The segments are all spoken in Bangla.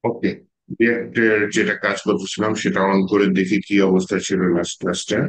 ওকে, রিয়াক্টের যেটা কাজ করতেছিলাম সেটা অন করে দেখি কি অবস্থা ছিল লাস্ট ক্লাসটা।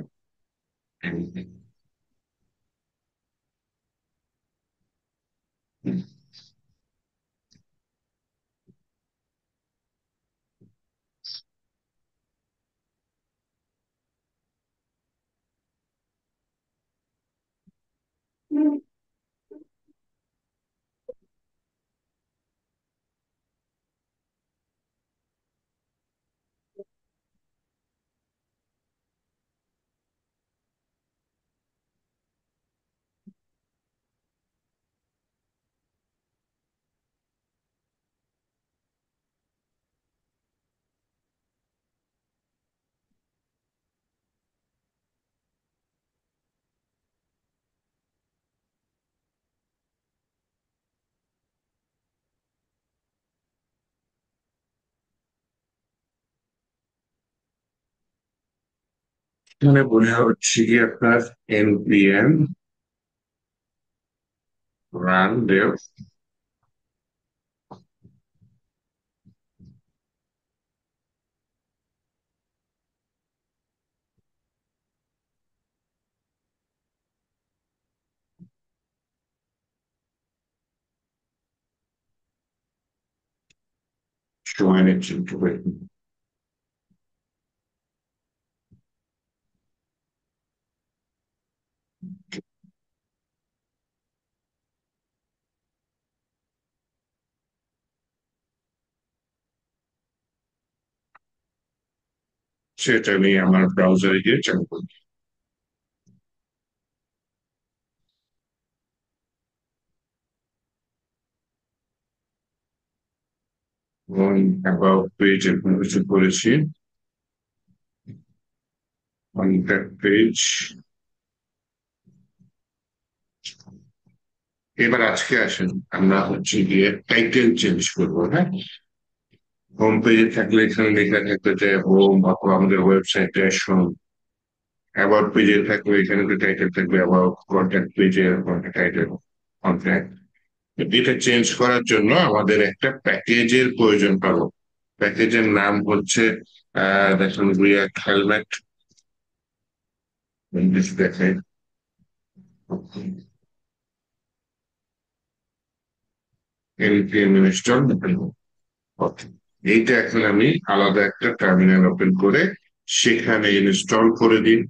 এখানে বোঝা হচ্ছে কি আপনার এনপিএম রান দেও সময় নিচ্ছে একটু wait। সেটা আমি আমার ব্রাউজারে গিয়ে চেক করি। এবং অ্যাবাউট পেজ এরকম কিছু করেছি। Contact page. এবার আজকে আসেন, আমরা হচ্ছে গিয়ে টাইটেল চেঞ্জ করবো, হ্যাঁ। হোম পেজে থাকলে এখানে লেখা থাকবে যে হোম, অথবা আমাদের ওয়েবসাইটে শুন। অ্যাবাউট পেজে থাকলে এখানে একটা টাইটেল থাকবে অ্যাবাউট, কন্ট্যাক্ট পেজে টাইটেল কন্ট্যাক্ট। এটা চেঞ্জ করার জন্য আমাদের একটা প্যাকেজের প্রয়োজন পাবো। প্যাকেজের নাম হচ্ছে দেখুন রিয়াক্ট হেলমেট। দেখে এলপিএম ইনস্টল। ওকে, এইটা এখন আমি আলাদা একটা টার্মিনাল ওপেন করে সেখানে ইনস্টল করে দিই।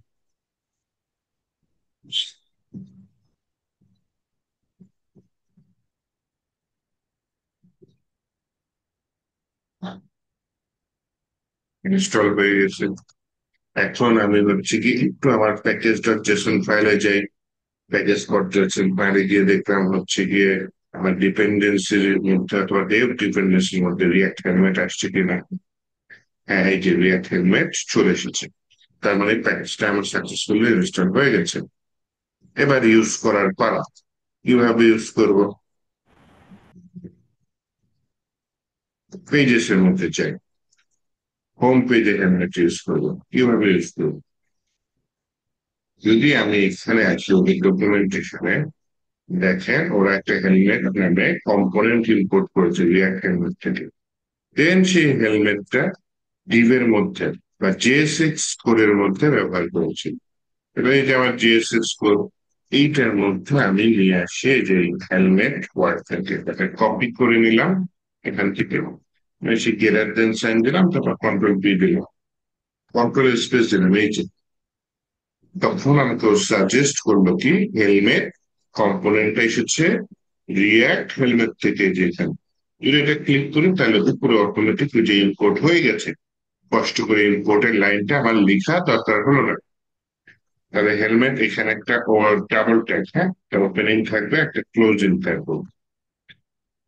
ইনস্টল হয়ে গেছে। এখন আমি হচ্ছে কি একটু আমার প্যাকেজ ডট জেসন ফাইলে যাই। প্যাকেজ ডট জেসন ফাইলে গিয়ে দেখলাম হচ্ছে গিয়ে আমার ডিপেন্ডেন্সির মধ্যে অথবা ডেভ ডিপেন্ডেন্সির মধ্যে রিয়াক্ট হেলমেট আসছে কিনা। হ্যাঁ, এই যে রিয়াক্ট হেলমেট চলে এসেছে। তার মানে প্যাকেজটা আমার সাকসেসফুলি ইনস্টল হয়ে গেছে। এবার ইউজ করার পালা। কিভাবে ইউজ করব? পেজেস এর মধ্যে যাই, হোম পেজে হেলমেট ইউজ করবো। কিভাবে ইউজ করবো? যদি আমি এখানে আছি ওই ডকুমেন্টেশনে, দেখেন ওরা একটা হেলমেট নামে কম্পোনেন্ট ইম্পোর্ট করেছে রিয়াক্ট হেলমেট থেকে। দেন সেই হেলমেটটা ডিভের মধ্যে বা জেএসএক্স কোডের মধ্যে ব্যবহার করেছি। এবার এই যে আমার জেএসএক্স কোড, এইটার মধ্যে আমি নিয়ে আসি এই যে হেলমেট ওয়ার্ড থেকে তাকে কপি করে নিলাম এখান থেকে। সে গ্রেটার দেন সাইন দিলাম, তারপর কন্ট্রোল বি দিলাম, কন্ট্রোল স্পেস দিলাম, এই যে। তখন আমাকে সাজেস্ট করলো কি হেলমেট কম্পোনেন্টটা এসেছে রিয়াক্ট হেলমেট থেকে, যেখানে যদি এটা ক্লিক করি তাহলে উপরে অটোমেটিক যে ইম্পোর্ট হয়ে গেছে। কষ্ট করে ইম্পোর্টের লাইনটা আমার লেখা দরকার হলো না। তাহলে হেলমেট এখানে একটা ডাবল ট্যাগ, হ্যাঁ, একটা ওপেনিং থাকবে, একটা ক্লোজিং থাকবে।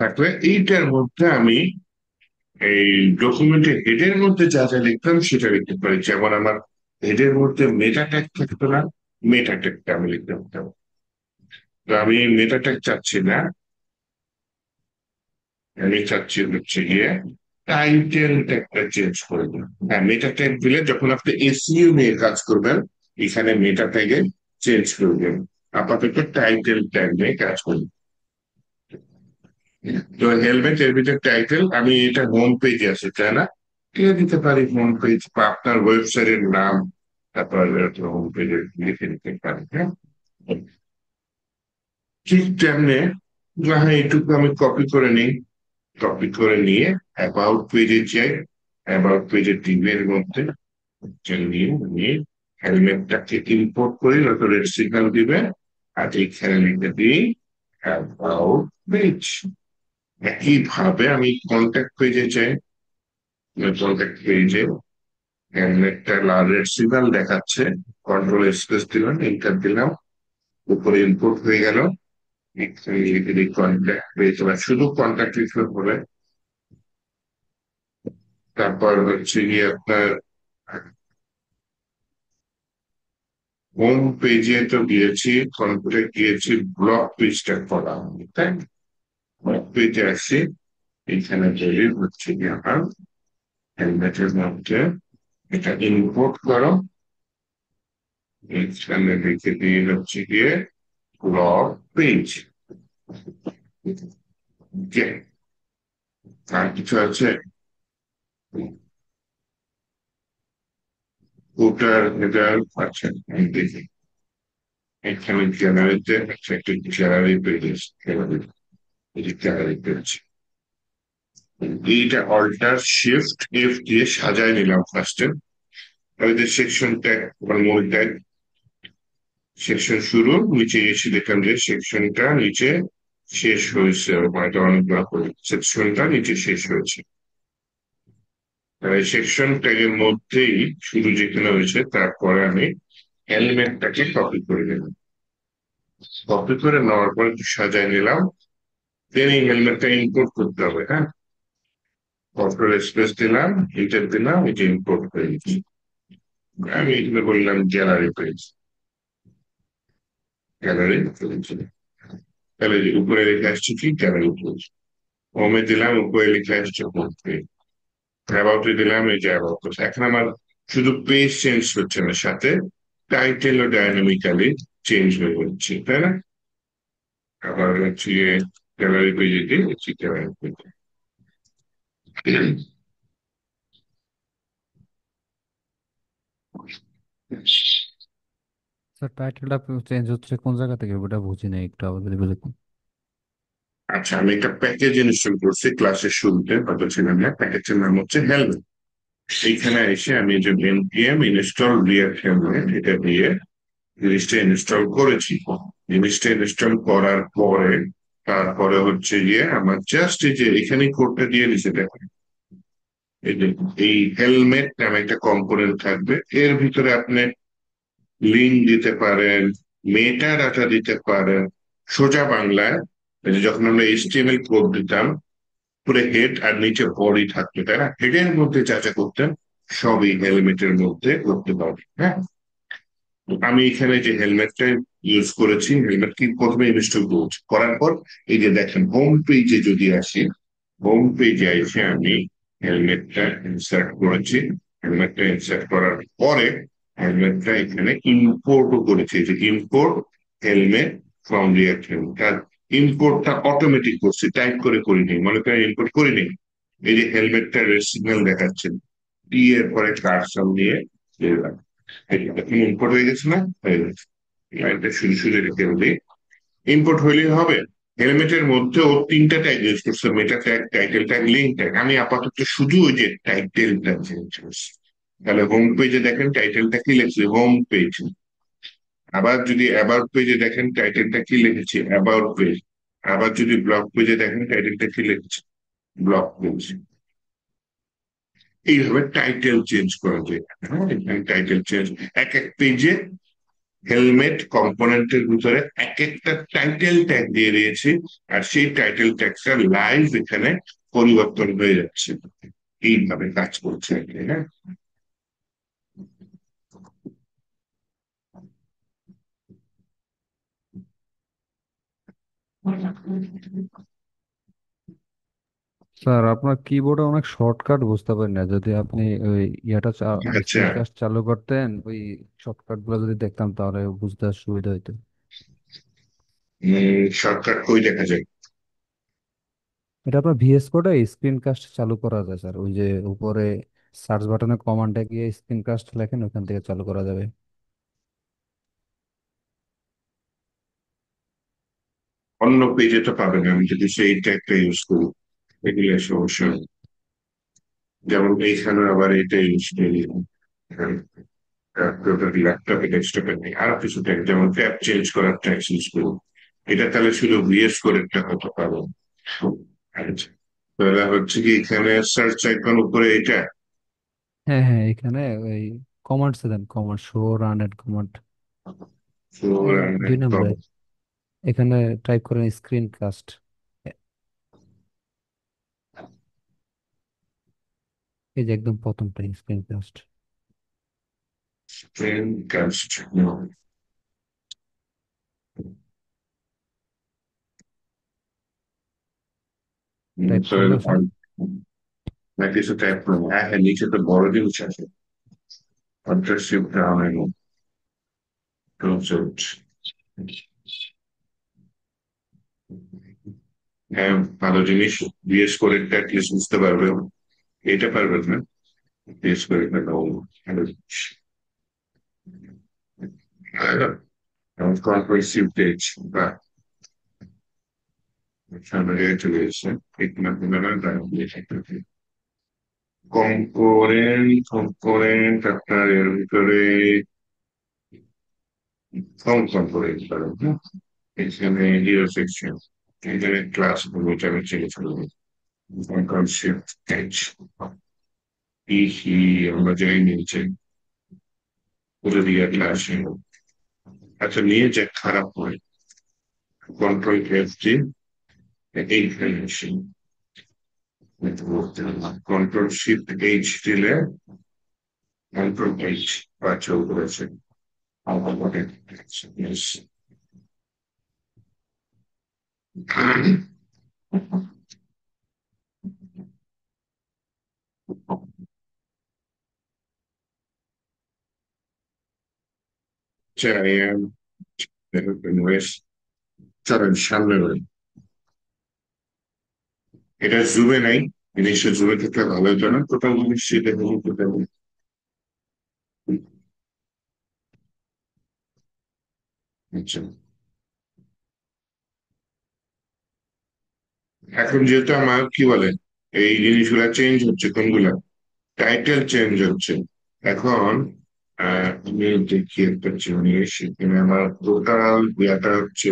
থাকলে এইটার মধ্যে আমি এই ডকুমেন্টের হেডের মধ্যে যা যা লিখতাম সেটা লিখতে পারি। যেমন আমার হেডের মধ্যে মেটা ট্যাগ থাকতো না, মেটা ট্যাগটা আমি লিখতে পারতাম। তো আমি মেটা ট্যাগ চাচ্ছি না, আমি চাচ্ছি হচ্ছে গিয়ে টাইটেল ট্যাগটা চেঞ্জ করে দিন। হ্যাঁ, মেটা ট্যাগ দিলে যখন আপনি এসইও নিয়ে কাজ করবেন এখানে মেটা ট্যাগে চেঞ্জ করবেন। আপাতত টাইটেল ট্যাগ নিয়ে কাজ করবেন। তো হেলমেট এর ভিতরে টাইটেল আমি এটা হোম পেজে আছে তাই না, লিখে দিতে পারি হোম পেজ বা আপনার ওয়েবসাইটের নাম, তারপর হোম পেজে লিখে দিতে পারি, হ্যাঁ। ঠিক তেমনি হ্যাঁ এইটুকু আমি কপি করে নিই, কপি করে নিয়ে অ্যাবাউট পেজে যাই, অ্যাবাউট পেজের টিমের মধ্যে নিয়ে নিয়ে হেলমেটটাকে ইম্পোর্ট করি, নয়তো রেড সিগন্যাল দিবে, আর এইখানে লিখে দিই অ্যাবাউট পেজ। একইভাবে আমি কন্ট্যাক্ট পেজে যাই, কন্ট্যাক্ট পেজে হেলমেটটা লাল রেড সিগন্যাল দেখাচ্ছে, কন্ট্রোল স্পেস দিলাম, এন্টার দিলাম, উপরে ইম্পোর্ট হয়ে গেল। এখানে লিখে দিই কন্ট্যাক্ট পেজ, বা শুধু কন্ট্যাক্ট লিখলে হবে। তারপর হচ্ছে গিয়ে আপনার হোম পেজে তো গিয়েছি, কন্ট্যাক্ট গিয়েছি, ব্লগ পেজটা করা হয়নি, তাই না? ব্লগ পেজে আসি, এখানে তৈরি হচ্ছে গিয়ে আমার হেলমেটের মধ্যে এটা ইম্পোর্ট করো, এখানে লিখে দিয়ে হচ্ছে গিয়ে ব্লগ পেজ। আর কিছু আছে ওটার এটার, আচ্ছা আমি দেখি এখানে গ্যালারিতে, আচ্ছা একটা গ্যালারি পেজ, গ্যালারি, এই যে গ্যালারি পেজ, এইটা অল্টার শিফট এফ দিয়ে সাজায় নিলাম ফার্স্টে। ওই যে সেকশন ট্যাগ বা মূল ট্যাগ, সেকশন শুরু, নিচে এসে দেখলাম যে সেকশনটা নিচে শেষ হয়েছে, মানে অনেকগুলো সেকশনটা নিচে শেষ হয়েছে। সেকশন ট্যাগের মধ্যেই শুরু যেখানে হয়েছে, তারপরে আমি হেলমেটটাকে কপি করে নিলাম, কপি করে নেওয়ার পর একটু সাজায় নিলাম, দেন এই হেলমেটটা ইম্পোর্ট করতে হবে, হ্যাঁ। কন্ট্রোল স্পেস দিলাম, এন্টার দিলাম, এই যে ইম্পোর্ট হয়ে গেছে। আমি এখানে বললাম গ্যালারি পেজ, গ্যালারি পেজ, তাহলে যে উপরে লেখা আসছে কি গ্যালারি পেজ, হোমে দিলাম উপরে লেখা আসছে হোম পেজ, অ্যাবাউটে দিলাম এই যে অ্যাবাউট। এখন আমার শুধু পেজ চেঞ্জ হচ্ছে না, সাথে টাইটেলও ডায়নামিক্যালি চেঞ্জ হয়ে যাচ্ছে, তাই না? আবার হচ্ছে গ্যালারি পেজে দিয়ে হচ্ছে গ্যালারি পেজে। স্যার টাইটেলটা চেঞ্জ হচ্ছে কোন জায়গা থেকে, ওটা বুঝি নাই, একটু আবার যদি বলে দিন। আচ্ছা আমি একটা প্যাকেজ ইনস্টল করছি ক্লাসের শুরুতে, হয়তো ছিলেন না, প্যাকেজের নাম হচ্ছে হেলমেট। সেইখানে এসে আমি যে npm ইনস্টল রিয়াক্ট হেলমেট এটা দিয়ে জিনিসটা ইনস্টল করেছি। জিনিসটা ইনস্টল করার পরে তারপরে হচ্ছে গিয়ে আমার জাস্ট এই যে এখানে কোডটা দিয়ে দিছে দেখেন, এই যে এই হেলমেট নামে একটা কম্পোনেন্ট থাকবে, এর ভিতরে আপনি লিঙ্ক দিতে পারেন, মেটা ডাটা দিতে পারেন। সোজা বাংলায় এই যে যখন আমরা এইচটিএমএল কোড দিতাম, পুরো হেড আর নিচে বডি থাকতো, তাই না? হেডের মধ্যে যা যা করতেন সবই হেলমেটের মধ্যে করতে পারবেন, হ্যাঁ। তো আমি এখানে যে হেলমেটটা ইউজ করেছি, হেলমেট কি প্রথমে ইনস্টল করছি, করার পর এই যে দেখেন হোম পেজে যদি আসি, হোম পেজে এসে আমি হেলমেটটা ইনসার্ট করেছি। হেলমেটটা ইনসার্ট করার পরে হেলমেটটা এখানে ইম্পোর্টও করেছি, যে import helmet from react helmet. আর ইম্পোর্টটা অটোমেটিক করছি, টাইপ করে করিনি, মনে করেন ইম্পোর্ট করিনি। এই যে হেলমেটটা রেড সিগন্যাল দেখাচ্ছে, টি এর পরে কার্সর দিয়ে দিলাম, এখন ইম্পোর্ট হয়ে গেছে না, হয়ে গেছে। লাইনটা শুরু শুরু রেখে দিই, ইম্পোর্ট হইলেই হবে। হেলমেটের মধ্যে ও তিনটা ট্যাগ ইউজ করছে, মেটা tag, title tag, link tag. আমি আপাতত শুধু ওই যে টাইটেলটা চেঞ্জ করছি। তাহলে হোম পেজে দেখেন টাইটেলটা কি লিখছি, হোম পেজ। আবার যদি অ্যাবাউট পেজে দেখেন টাইটেলটা কি লিখেছি, অ্যাবাউট পেজ। আবার যদি ব্লগ পেজে দেখেন টাইটেলটা কি লিখেছি, ব্লগ পেজ। এইভাবে টাইটেল চেঞ্জ করা যায়, হ্যাঁ। টাইটেল চেঞ্জ এক এক পেজে হেলমেট কম্পোনেন্টের ভিতরে এক একটা টাইটেল ট্যাগ দিয়ে দিয়েছি, আর সেই টাইটেল ট্যাগটা লাইভ এখানে পরিবর্তন হয়ে যাচ্ছে। এইভাবে কাজ করছে আর কি, হ্যাঁ। স্যার আপনার কিবোর্ডে অনেক শর্টকাট বুঝতে পারি না, যদি আপনি ওই আচ্ছা, স্ক্রিন কাস্ট চালু করতেন, ওই শর্টকাট গুলো যদি দেখতাম তাহলে বুঝতে সুবিধা হতো। শর্টকাট কই দেখা যায়? এটা আপনার ভিএস কোডে স্ক্রিন কাস্ট চালু করা যায় স্যার, ওই যে উপরে সার্চ বাটনে কমান্ডে গিয়ে স্ক্রিন কাস্ট লেখেন, ওখান থেকে চালু করা যাবে। অন্য পেজে তো পাবেন, আমি যদি সেইটা একটা ইউজ করি এগুলো সমস্যা নেই। যেমন এইখানে আবার এটা ইউজ করি, ল্যাপটপে ডেস্কটপে নেই, আরো কিছু ট্যাগ যেমন ট্যাব চেঞ্জ করার ট্যাগ ইউজ করি। এটা তাহলে শুধু ভিএস কোডেরটা হতে পারবো। আচ্ছা, তাহলে হচ্ছে কি এখানে সার্চ আইকন উপরে এটা হ্যাঁ হ্যাঁ, এখানে ওই কমান্ডস দেন, command show run and command four দুই হান্ড্রেড নম্বরে এখানে টাইপ করেন স্ক্রিন কাস্ট। এই যে একদম প্রথমটা screen cast. Screen cast. Type করলো স্যার। না কিছু টাইপ করবো, হ্যাঁ হ্যাঁ, নিচে তো বড় জিনিস আছে, কন্ট্রাস্ট শিফট ডাউন এবং ক্লোজ। হ্যাঁ, ভালো জিনিস। বিএস কোডেরটা অ্যাটলিস্ট বুঝতে পারবে, এটা পারবেন না। বিএস কোডেরটা ভালো জিনিস। যেমন কন্ট্রোল শিফট এইচ বা সামনে চলে এসেছে, ঠিক না কম্পোনেন্ট আপনার এর ভিতরে কম্পোনেন্ট পাবেন, হ্যাঁ। এখানে জিরো সেকশন, এখানে ক্লাস গুলো এটা আমি চেঞ্জ করবো। কন্ট্রোল শিফট এইচ, আমরা যাই নিচে করে দিয়ে ক্লাস। আচ্ছা, নিয়ে যে খারাপ হয়, কন্ট্রোল এফ জি, এইখানে এসে কন্ট্রোল শিফট এইচ দিলে কন্ট্রোল এইচ বাচ্চা করেছে। চলেন সামনে বলি, এটা জুমে নাই, জিনিসটা জুমে থাকলে ভালো হতো না, টোটাল জিনিস সেটা টোটাল। আচ্ছা, এখন যেহেতু আমার কি বলে এই জিনিসগুলা চেঞ্জ হচ্ছে, কোনগুলা টাইটেল চেঞ্জ হচ্ছে। এখন আমি দেখি একটা জিনিস, এখানে আমার টোটাল ইয়াটা হচ্ছে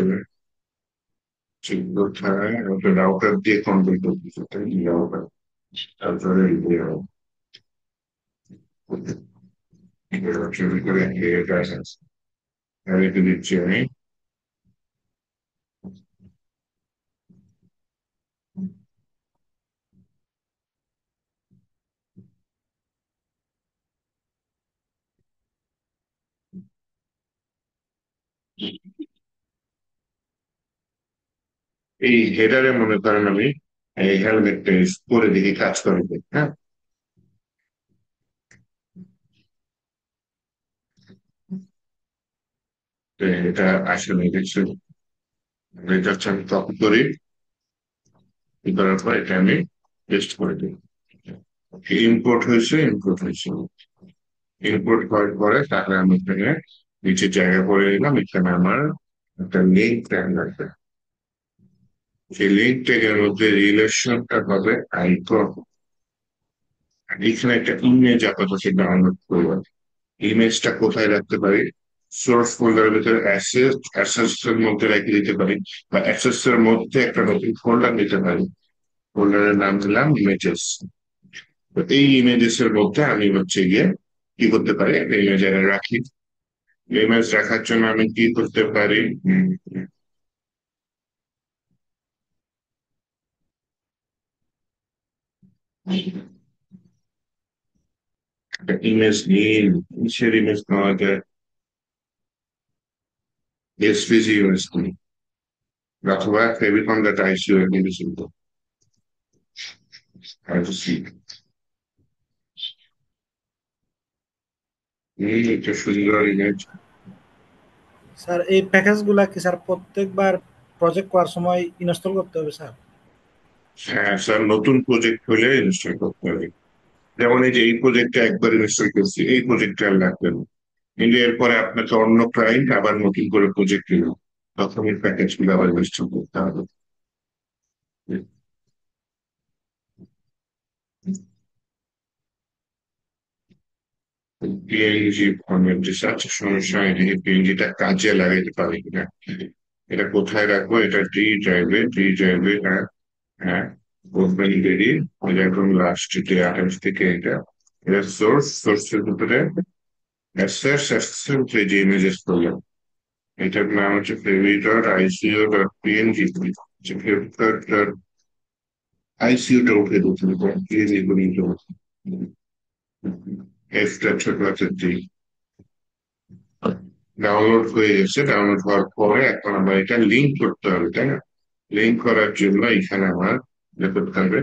কোথায় ওটা রাউটার দিয়ে কন্ট্রোল করতেছে, তাই রাউটার তারপরে শুরু করে এটা রেখে দিচ্ছি আমি। এই হেডারে মনে করেন আমি এই হেলমেটটা পরে দেখি কাজ করে কি, হ্যাঁ। তো এটা আসলে দেখছি, এটা হচ্ছে আমি কপি করি, করার পর এটা আমি পেস্ট করে দিই। ইম্পোর্ট হয়েছে, ইম্পোর্ট হয়েছে, ইম্পোর্ট করার পরে তাহলে আমি এখানে নিচে জায়গা করে নিলাম, এখানে আমার একটা লিঙ্ক ট্যাগ লাগবে। সেই লিঙ্ক ট্যাগের মধ্যে রিলেশনটা হবে আইকন। এখানে একটা ইমেজ আপাতত ডাউনলোড করবো। ইমেজটা কোথায় রাখতে পারি? সোর্স ফোল্ডারের ভিতরে অ্যাসেস, অ্যাসেস এর মধ্যে রেখে দিতে পারি, বা অ্যাসেস এর মধ্যে একটা নতুন ফোল্ডার নিতে পারি। ফোল্ডারের নাম দিলাম ইমেজেস। তো এই ইমেজেস এর মধ্যে আমি হচ্ছে গিয়ে কি করতে পারি, একটা ইমেজ রাখি। ইমেজ রাখার জন্য আমি কি করতে পারি, একটা ইমেজ নিয়ে কিসের ইমেজ নেওয়া যায়, এসভিজি ইমেজ নিই, অথবা ফেভিকন ডাটা আইসিও এর ইমেজ নিব। আর একটা সুন্দর ইমেজ। স্যার এই প্যাকেজগুলা কি স্যার প্রত্যেকবার প্রজেক্ট করার সময় ইনস্টল করতে হবে স্যার? হ্যাঁ স্যার, নতুন প্রজেক্ট হলে ইনস্টল করতে হবে। যেমন এই যে এই প্রজেক্টটা একবার ইনস্টল করছি, এই প্রজেক্টটা আর লাগবে না। কিন্তু এরপরে আপনাকে অন্য ক্লায়েন্ট আবার নতুন করে প্রজেক্ট দিল, তখন এই প্যাকেজ গুলো আবার ইনস্টল করতে হবে। পিএনজি ফরম্যাট যে আছে, সমস্যা হয় না, পিএনজিটা কাজে লাগাইতে পারি কিনা। এটা কোথায় রাখবো? এটা ডি ড্রাইভে। হ্যাঁ, হ্যাঁ, ওপেন বেরি। এখন লাস্ট যে 28 থেকে এটা সোর্সের ভিতরে অ্যাসেসের যে ইমেজেস করলাম, এটার নাম হচ্ছে fevi.ico.png। ফ্লিপকার্ট আইসিইউটা উঠে দিতে হবে, পিএনজি করে নিতে হবে। এফটা ছোট আছে, ডাউনলোড হয়ে গেছে। ডাউনলোড হওয়ার পরে এখন আমার এটা লিঙ্ক করতে হবে, তাই না? লিঙ্ক করার জন্য এখানে আমার যেটা করতে হবে,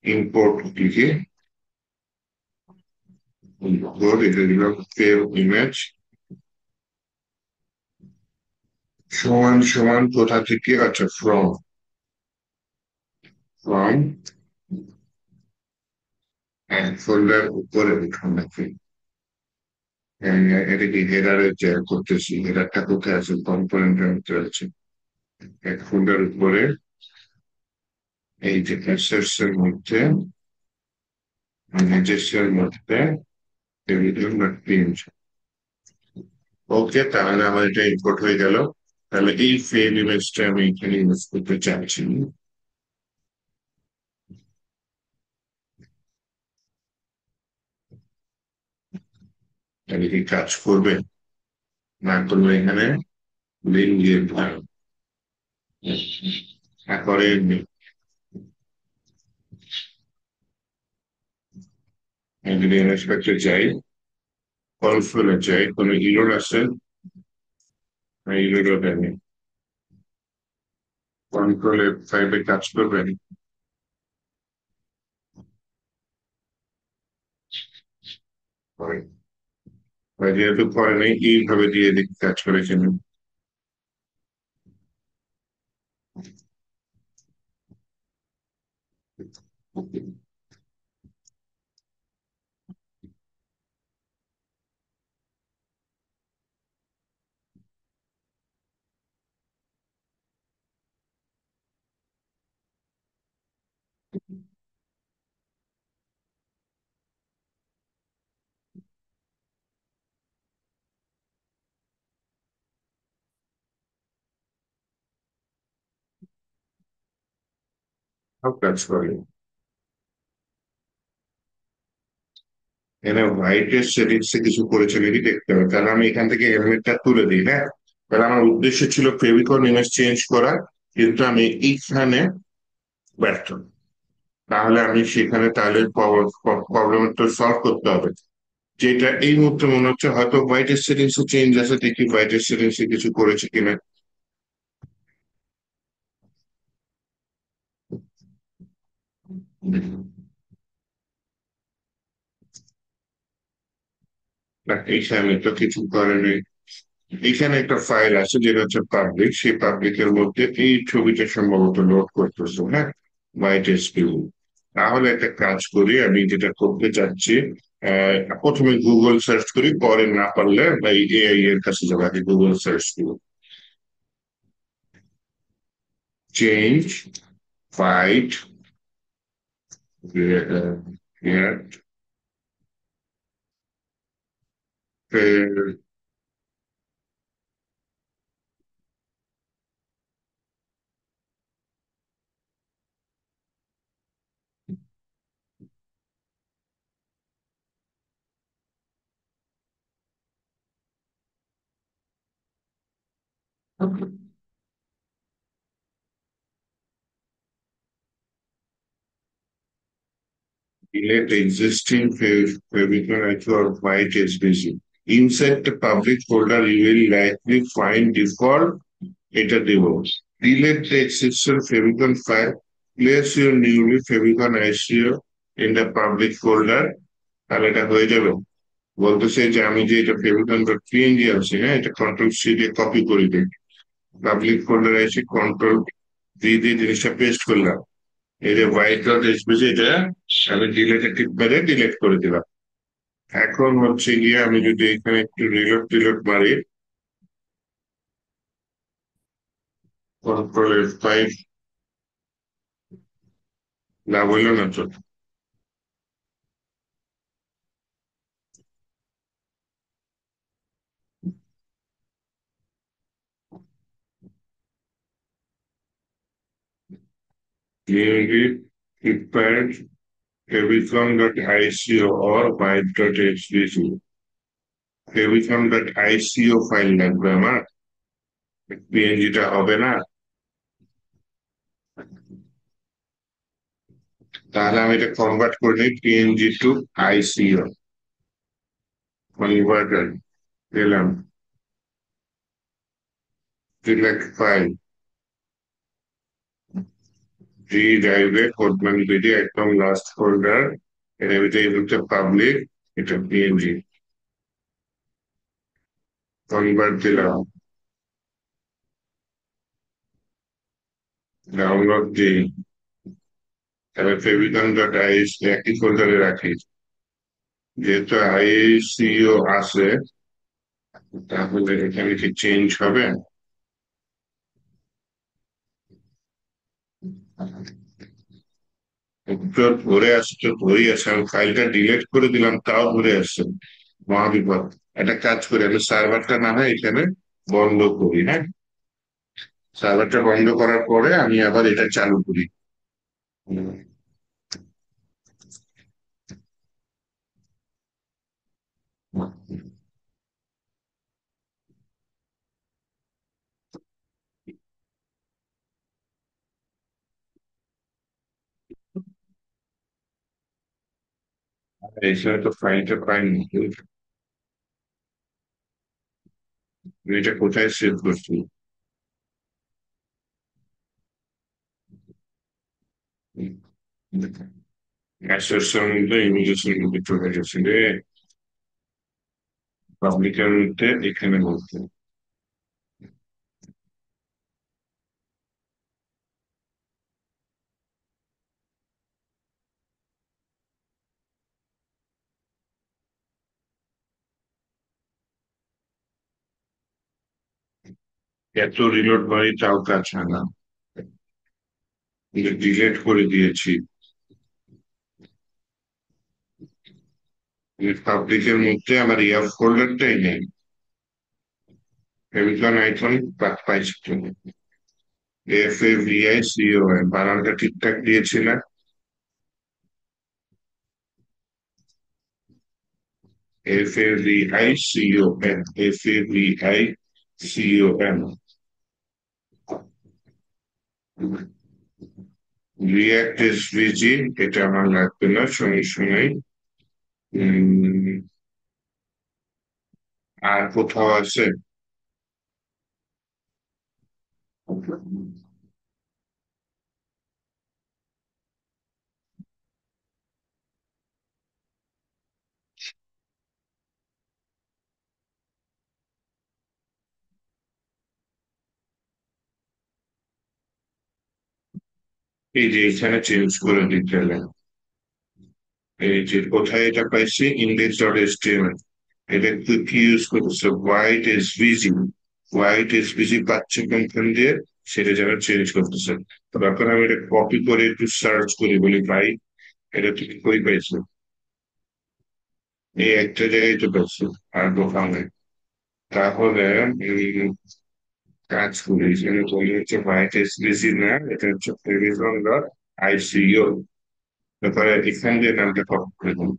ইম্পোর্ট লিখে ইম্পোর্ট, এটা দিলাম সেভ ইমেজ সমান সমান কোথা থেকে, আচ্ছা ফ্রম ফোল্ডার উপরে উঠান নাকি? এটা কি হেডারে করতেছি? হেডারটা কোথায় আছে? কম্পোনেন্টের মধ্যে আছে, এক ফোল্ডার উপরে, এই যে অ্যাসেটস এর মধ্যে, ইমেজেস এর মধ্যে টেবিল.png। ওকে, তাহলে আমার এটা ইম্পোর্ট হয়ে গেল। তাহলে এই ফেল ইমেজটা আমি এখানে ইউজ করতে চাচ্ছি। তাহলে কি কাজ করবে? না করলে এখানে লিঙ্ক দিয়ে দিলাম। তারপরে যদি ইনস্পেক্টর যাই, কনসোলে যাই, কোনো ইরর আছে? ইরর দেয়নি। কন্ট্রোল F5 কাজ করবেন? যেহেতু করে নেই, এইভাবে দিয়ে দেখি কাজ করেছেন। সব কাজ করে। এখানে হোয়াইটের সেটিংস এ কিছু করেছে নাকি দেখতে হবে। তাহলে আমি এখান থেকে হেলমেটটা তুলে দিই, হ্যাঁ। তাহলে আমার উদ্দেশ্য ছিল ফেভিকন ইমেজ চেঞ্জ করা, কিন্তু আমি এইখানে ব্যর্থ। তাহলে আমি সেখানে তাহলে প্রবলেমটা সলভ করতে হবে। যেটা এই মুহূর্তে মনে হচ্ছে হয়তো হোয়াইটের সেটিংস এ চেঞ্জ আছে, দেখি হোয়াইটের সেটিংস এ কিছু করেছে কিনা। না, এইখানে তো কিছু করেনি। এখানে একটা ফাইল আছে যেটা হচ্ছে পাবলিক, সেই পাবলিকের মধ্যে এই ছবিটা সম্ভবত লোড করতেছে, হ্যাঁ, হোয়াইট এসপিউ। তাহলে একটা কাজ করি, আমি যেটা করতে চাচ্ছি, প্রথমে গুগল সার্চ করি, পরে না পারলে বা এআই এর কাছে যাবো, আগে গুগল সার্চ করি। Change white delete existing Favicon or white SBC. Inside the public folder, you will likely find default এটা দেব। Delete the existing Favicon file. Place your newly Favicon ICO in the public folder. তাহলে এটা হয়ে যাবে। বলতেছে যে আমি যে এটা Favicon.png আছে, হ্যাঁ, এটা কন্ট্রোল C দিয়ে কপি করে দিই। পাবলিক ফোল্ডারে এসে কন্ট্রোল V দিয়ে জিনিসটা পেস্ট করলাম। এই যে হোয়াইট ডট এসবিসি, এটা আমি ডিলেটে টিপ মেরে ডিলেট করে দিলাম। এখন হচ্ছে গিয়ে আমি যদি এখানে একটু রিলোড টিলোড মারি, কন্ট্রোল F5, না বললো না তো। Unity, prepared, fabicon.ico or byte.hbc. fabicon.ico file লাগবে আমার, পিএনজিটা হবে না। তাহলে আমি এটা কনভার্ট করে নিই পিএনজি টু আইসিও, কনভার্টার দিলাম, সিলেক্ট ফাইল, জি ড্রাইভে কোডমান ভিডিও একদম লাস্ট ফোল্ডার, এর ভিতরে এই হচ্ছে পাবলিক, এটা পিএনজি, কনভার্ট দিলাম, ডাউনলোড দিই, তাহলে ফেভিকন.আইস একই ফোল্ডারে রাখি। যেহেতু আইসিও আছে, তাহলে এখানে কি চেঞ্জ হবে? তো ধরে আসছে, তো ধরেই আছে, আমি ফাইলটা ডিলিট করে দিলাম তাও ধরে আসছে, মহাবিপদ। একটা কাজ করি, আমি সার্ভারটা না হয় এখানে বন্ধ করি, হ্যাঁ, সার্ভারটা বন্ধ করার পরে আমি আবার এটা চালু করি। এখানে তো ফাইলটা পাইনি, এটা কোথায় সেভ করছি? অ্যাসেসের মধ্যে ইমেজেসের মধ্যে চলে গেছে রে, পাবলিকের মধ্যে এখানে বলতে। এত রিলোড বাড়ি তাও কাজ হয় না, ডিলেট করে দিয়েছি। পাবলিকের মধ্যে আমার ইয়ার ফোল্ডারটাই নেই, ফেভিকন আইকন পাইছি তো, FAVICON বানানটা ঠিকঠাক দিয়েছি না? FAVICON রিয়াক্ট এসভিজি, এটা আমার লাগবে না, সমস্যা নেই। আর কোথাও আছে? এই যে এখানে চেঞ্জ করে দিতে হবে। এই যে কোথায় এটা পাইছি, index.html, এটা তুই কি ইউজ করতেছে, হোয়াইট এসভিজি, হোয়াইট এসভিজি পাচ্ছে কোনখান দিয়ে, সেটা যেন চেঞ্জ করতেছে। তো এখন আমি এটা কপি করে একটু সার্চ করি, বলি ভাই এটা তুই কই পাইছো? এই একটা জায়গায় তো পাইছো, আর কোথাও নেই। তাহলে কাজ করি, এখানে বলি হচ্ছে হোয়াইট এসভিজি না, এটা হচ্ছে ফেভিকন.আইসিও, তারপরে এখান দিয়ে নামটা কপি করে দিন,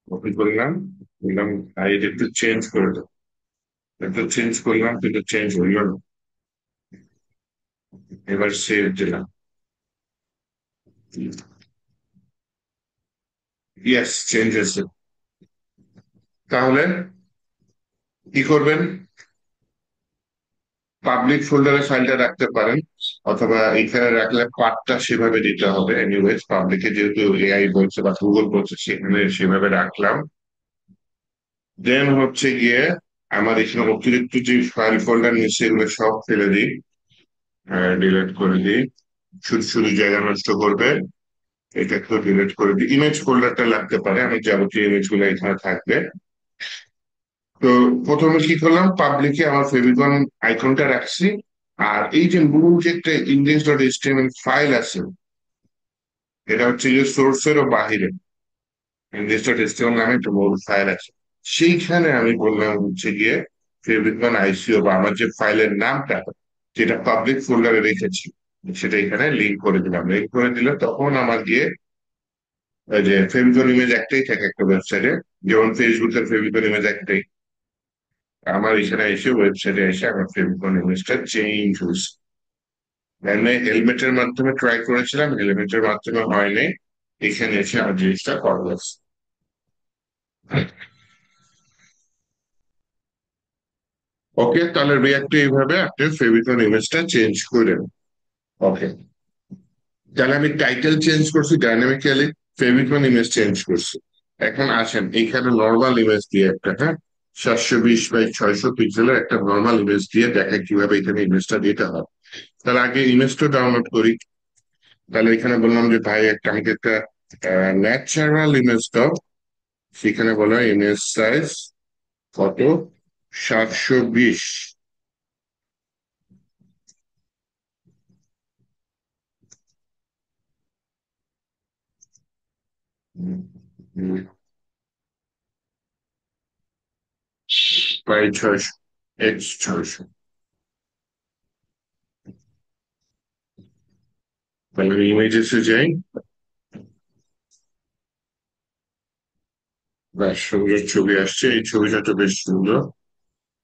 কপি করলাম, বললাম এটা একটু চেঞ্জ করে দাও, একটু চেঞ্জ করলাম কিন্তু চেঞ্জ হইল না। এবার সেভ দিলাম, ইয়েস চেঞ্জ হয়েছে। তাহলে কি করবেন, পাবলিক ফোল্ডারে ফাইলটা রাখতে পারেন, অথবা এখানে রাখলে পাথটা সেভাবে দিতে হবে, এনিওয়েজ পাবলিকে যেহেতু এআই বলছে বা গুগল বলছে, সেখানে সেভাবে রাখলাম। দেন হচ্ছে গিয়ে আমার এখানে অতিরিক্ত যে ফাইল ফোল্ডার নিচ্ছে এগুলো সব ফেলে দিই, ডিলিট করে দিই। শুধু শুধু জায়গা নষ্ট করবে, এটা একটু ডিলিট করে দিই। ইমেজ ফোল্ডারটা লাগতে পারে, আমি যাবতীয় ইমেজ গুলো এখানে থাকবে। তো প্রথমে কি করলাম, পাবলিকে আমার ফেভিকন আইকনটা রাখছি। আর এই যে মূল যে একটা ইন্ডেক্স ডট এইচটিএমএল ফাইল আছে, এটা হচ্ছে যে সোর্সেরও বাহিরে ইন্ডেক্স ডট এইচটিএমএল নামে একটা মূল ফাইল আছে। সেইখানে আমি বললাম হচ্ছে গিয়ে ফেভিকন আইসিও বা আমার যে ফাইলের নামটা যেটা পাবলিক ফোল্ডারে রেখেছি, সেটা এখানে লিঙ্ক করে দিলাম। লিঙ্ক করে দিলে তখন আমার গিয়ে ওই যে ফেভিকন ইমেজ একটাই থাকে একটা ওয়েবসাইটে, যেমন ফেসবুকের ফেভিকন ইমেজ একটাই, আমার এখানে এসে ওয়েবসাইটে এসে আমার ফেভিকন ইমেজটা চেঞ্জ হয়েছে। মানে হেলমেটের মাধ্যমে ট্রাই করেছিলাম, হেলমেটের মাধ্যমে হয়নি, এখানে এসে আমার জিনিসটা করা গেছে। ওকে, তাহলে রিয়াক্টে এইভাবে আপনি ফেভিকন ইমেজটা চেঞ্জ করেন। ওকে, তাহলে আমি টাইটেল চেঞ্জ করছি ডাইনামিক্যালি, ফেভিকন ইমেজ চেঞ্জ করছি। এখন আসেন এইখানে নর্মাল ইমেজ দিয়ে একটা, হ্যাঁ, 720 বাই 600 পিক্সেলের একটা নর্মাল ইমেজ দিয়ে দেখা কিভাবে এখানে ইমেজটা দিতে হয়। তাহলে আগে ইমেজটা ডাউনলোড করি। তাহলে এখানে বললাম যে ভাই একটা আমাকে একটা ন্যাচারাল ইমেজ দাও। সেখানে বলা ইমেজ সাইজ কত, 720। By 600, X 600। তাহলে ইমেজেসে যাই, বেশ সুন্দর ছবি আসছে, এই ছবিটা তো বেশ সুন্দর।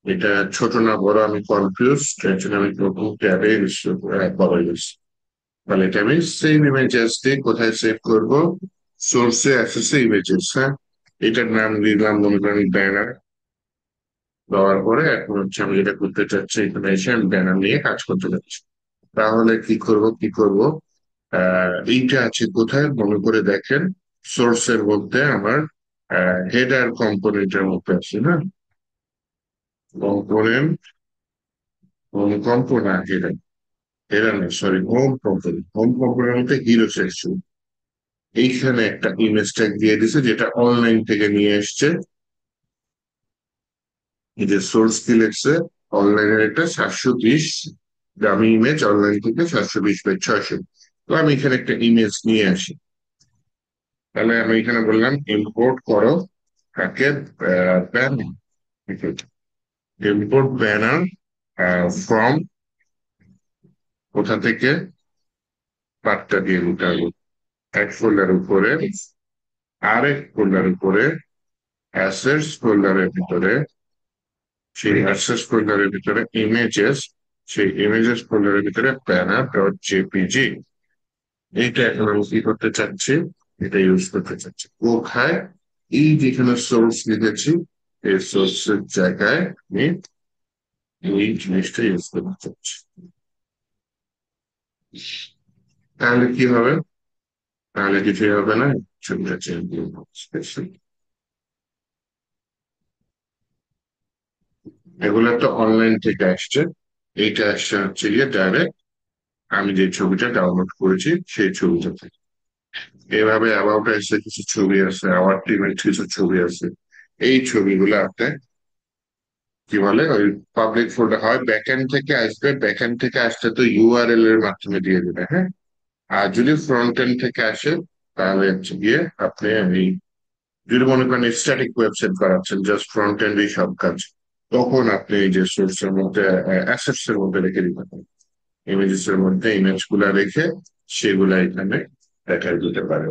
এটা ছোট না বড় আমি কনফিউজ, তার জন্য আমি নতুন ট্যাবে বড় গেছি। তাহলে এটা আমি সেম ইমেজেস দিয়ে কোথায় সেভ করব, সোর্সে অ্যাক্সেসে ইমেজেস, হ্যাঁ, এটার নাম দিলাম মনে করেন ব্যানার। দেওয়ার পরে এখন হচ্ছে আমি যেটা করতে চাচ্ছি, এখানে এসে আমি ব্যানার নিয়ে কাজ করতে যাচ্ছি। তাহলে কি করব, এইটা আছে কোথায় মনে করে দেখেন, সোর্সের মধ্যে আমার হেডার কম্পোনেন্টের মধ্যে আছে না, কম্পোনেন্ট, হোম কম্পো না হেডার, হেডার না সরি, হোম কম্পোনেন্টের মধ্যে হিরো সেকশন। এইখানে একটা ইমেজ ট্যাগ দিয়ে দিছে যেটা অনলাইন থেকে নিয়ে এসছে। এই যে সোর্স কি লিখছে, অনলাইনের একটা 720 দামি ইমেজ, অনলাইন থেকে 720 বাই 600। তো আমি এখানে একটা ইমেজ নিয়ে আসি। তাহলে আমি এখানে বললাম ইম্পোর্ট করো, তাকে ব্যানার, ইম্পোর্ট ব্যানার ফ্রম, কোথা থেকে, পার্টটা দিয়ে দিতে হবে। এক ফোল্ডার উপরে, আরেক ফোল্ডার উপরে, অ্যাসেটস ফোল্ডারের ভিতরে, সেই অ্যাসেটস ফোল্ডারের ভিতরে ইমেজেস, সেই ইমেজেস ফোল্ডারের ভিতরে ব্যানার ডট জেপিজি। এইটা এখন আমি কি করতে চাচ্ছি, এটা ইউজ করতে চাচ্ছি কোথায়, এই যেখানে সোর্স লিখেছি এই সোর্সের জায়গায় আমি এই জিনিসটা ইউজ করতে চাচ্ছি। তাহলে কি হবে, তাহলে কিছুই হবে না, ছবিটা চেঞ্জ করবো। এগুলো তো অনলাইন থেকে আসছে, এইটা আসছে হচ্ছে গিয়ে ডাইরেক্ট আমি যে ছবিটা ডাউনলোড করেছি সেই ছবিটা থেকে। এভাবে অ্যাবাউট এসে কিছু ছবি আছে, আওয়ার টিমের কিছু ছবি আছে। এই ছবিগুলো আপনি কি বলে ওই পাবলিক ফোল্ডার হয় ব্যাকএন্ড থেকে আসবে, ব্যাকএন্ড থেকে আসলে তো ইউআরএল এর মাধ্যমে দিয়ে দেবে, হ্যাঁ। আর যদি ফ্রন্ট এন্ড থেকে আসে তাহলে হচ্ছে গিয়ে আপনি এই, যদি মনে করেন স্ট্যাটিক ওয়েবসাইট করাচ্ছেন জাস্ট ফ্রন্ট এন্ড এই সব কাজ, তখন আপনি এই যে সোর্সের মধ্যে অ্যাসেটস এর মধ্যে রেখে দিতে পারেন, ইমেজেস এর মধ্যে ইমেজ গুলা রেখে সেগুলা এখানে দেখা দিতে পারে।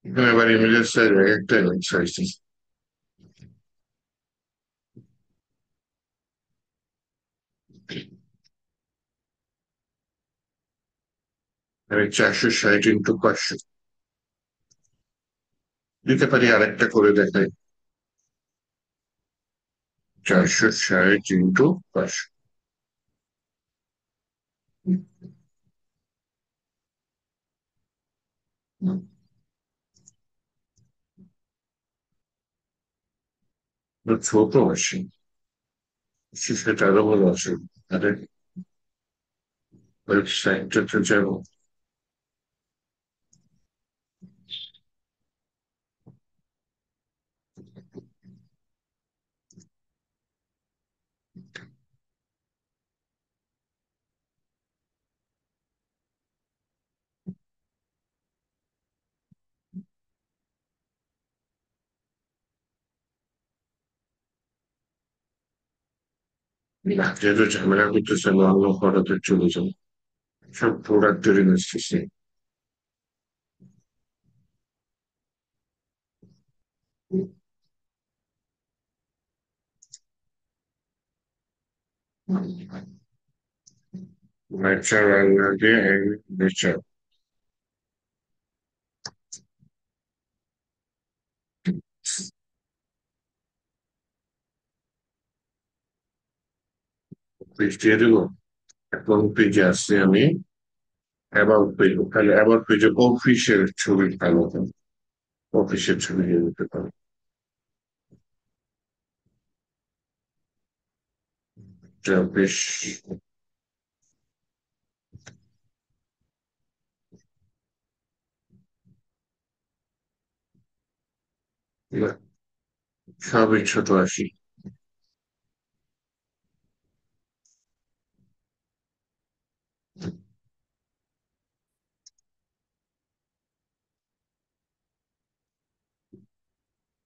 এখানে আবার ইমেজের সাইজ একটা সাইজ, আমি 460 x 500 দিতে পারি, আরেকটা করে দেখাই, 460 x 500। ছোট আসে, সেটা আরো ভালো আসে। আরে ওয়েবসাইটটাতে যাবো। না, যেহেতু ঝামেলা করতেছে আমি অন্য ফটোতে চলে যাবো। সব প্রোডাক্টের ইনভেস্টেশন। নেচার আগে নেচার। পেজ দিয়ে দেবো। এখন পেজে আসছি আমি। অ্যাবাউট পেজ, তাহলে অ্যাবাউট পেজে অফিসের ছবি ভালো হবে। অফিসের ছবি দিয়ে দিতে পারো। এটা বেশ সবই ছোট আসি।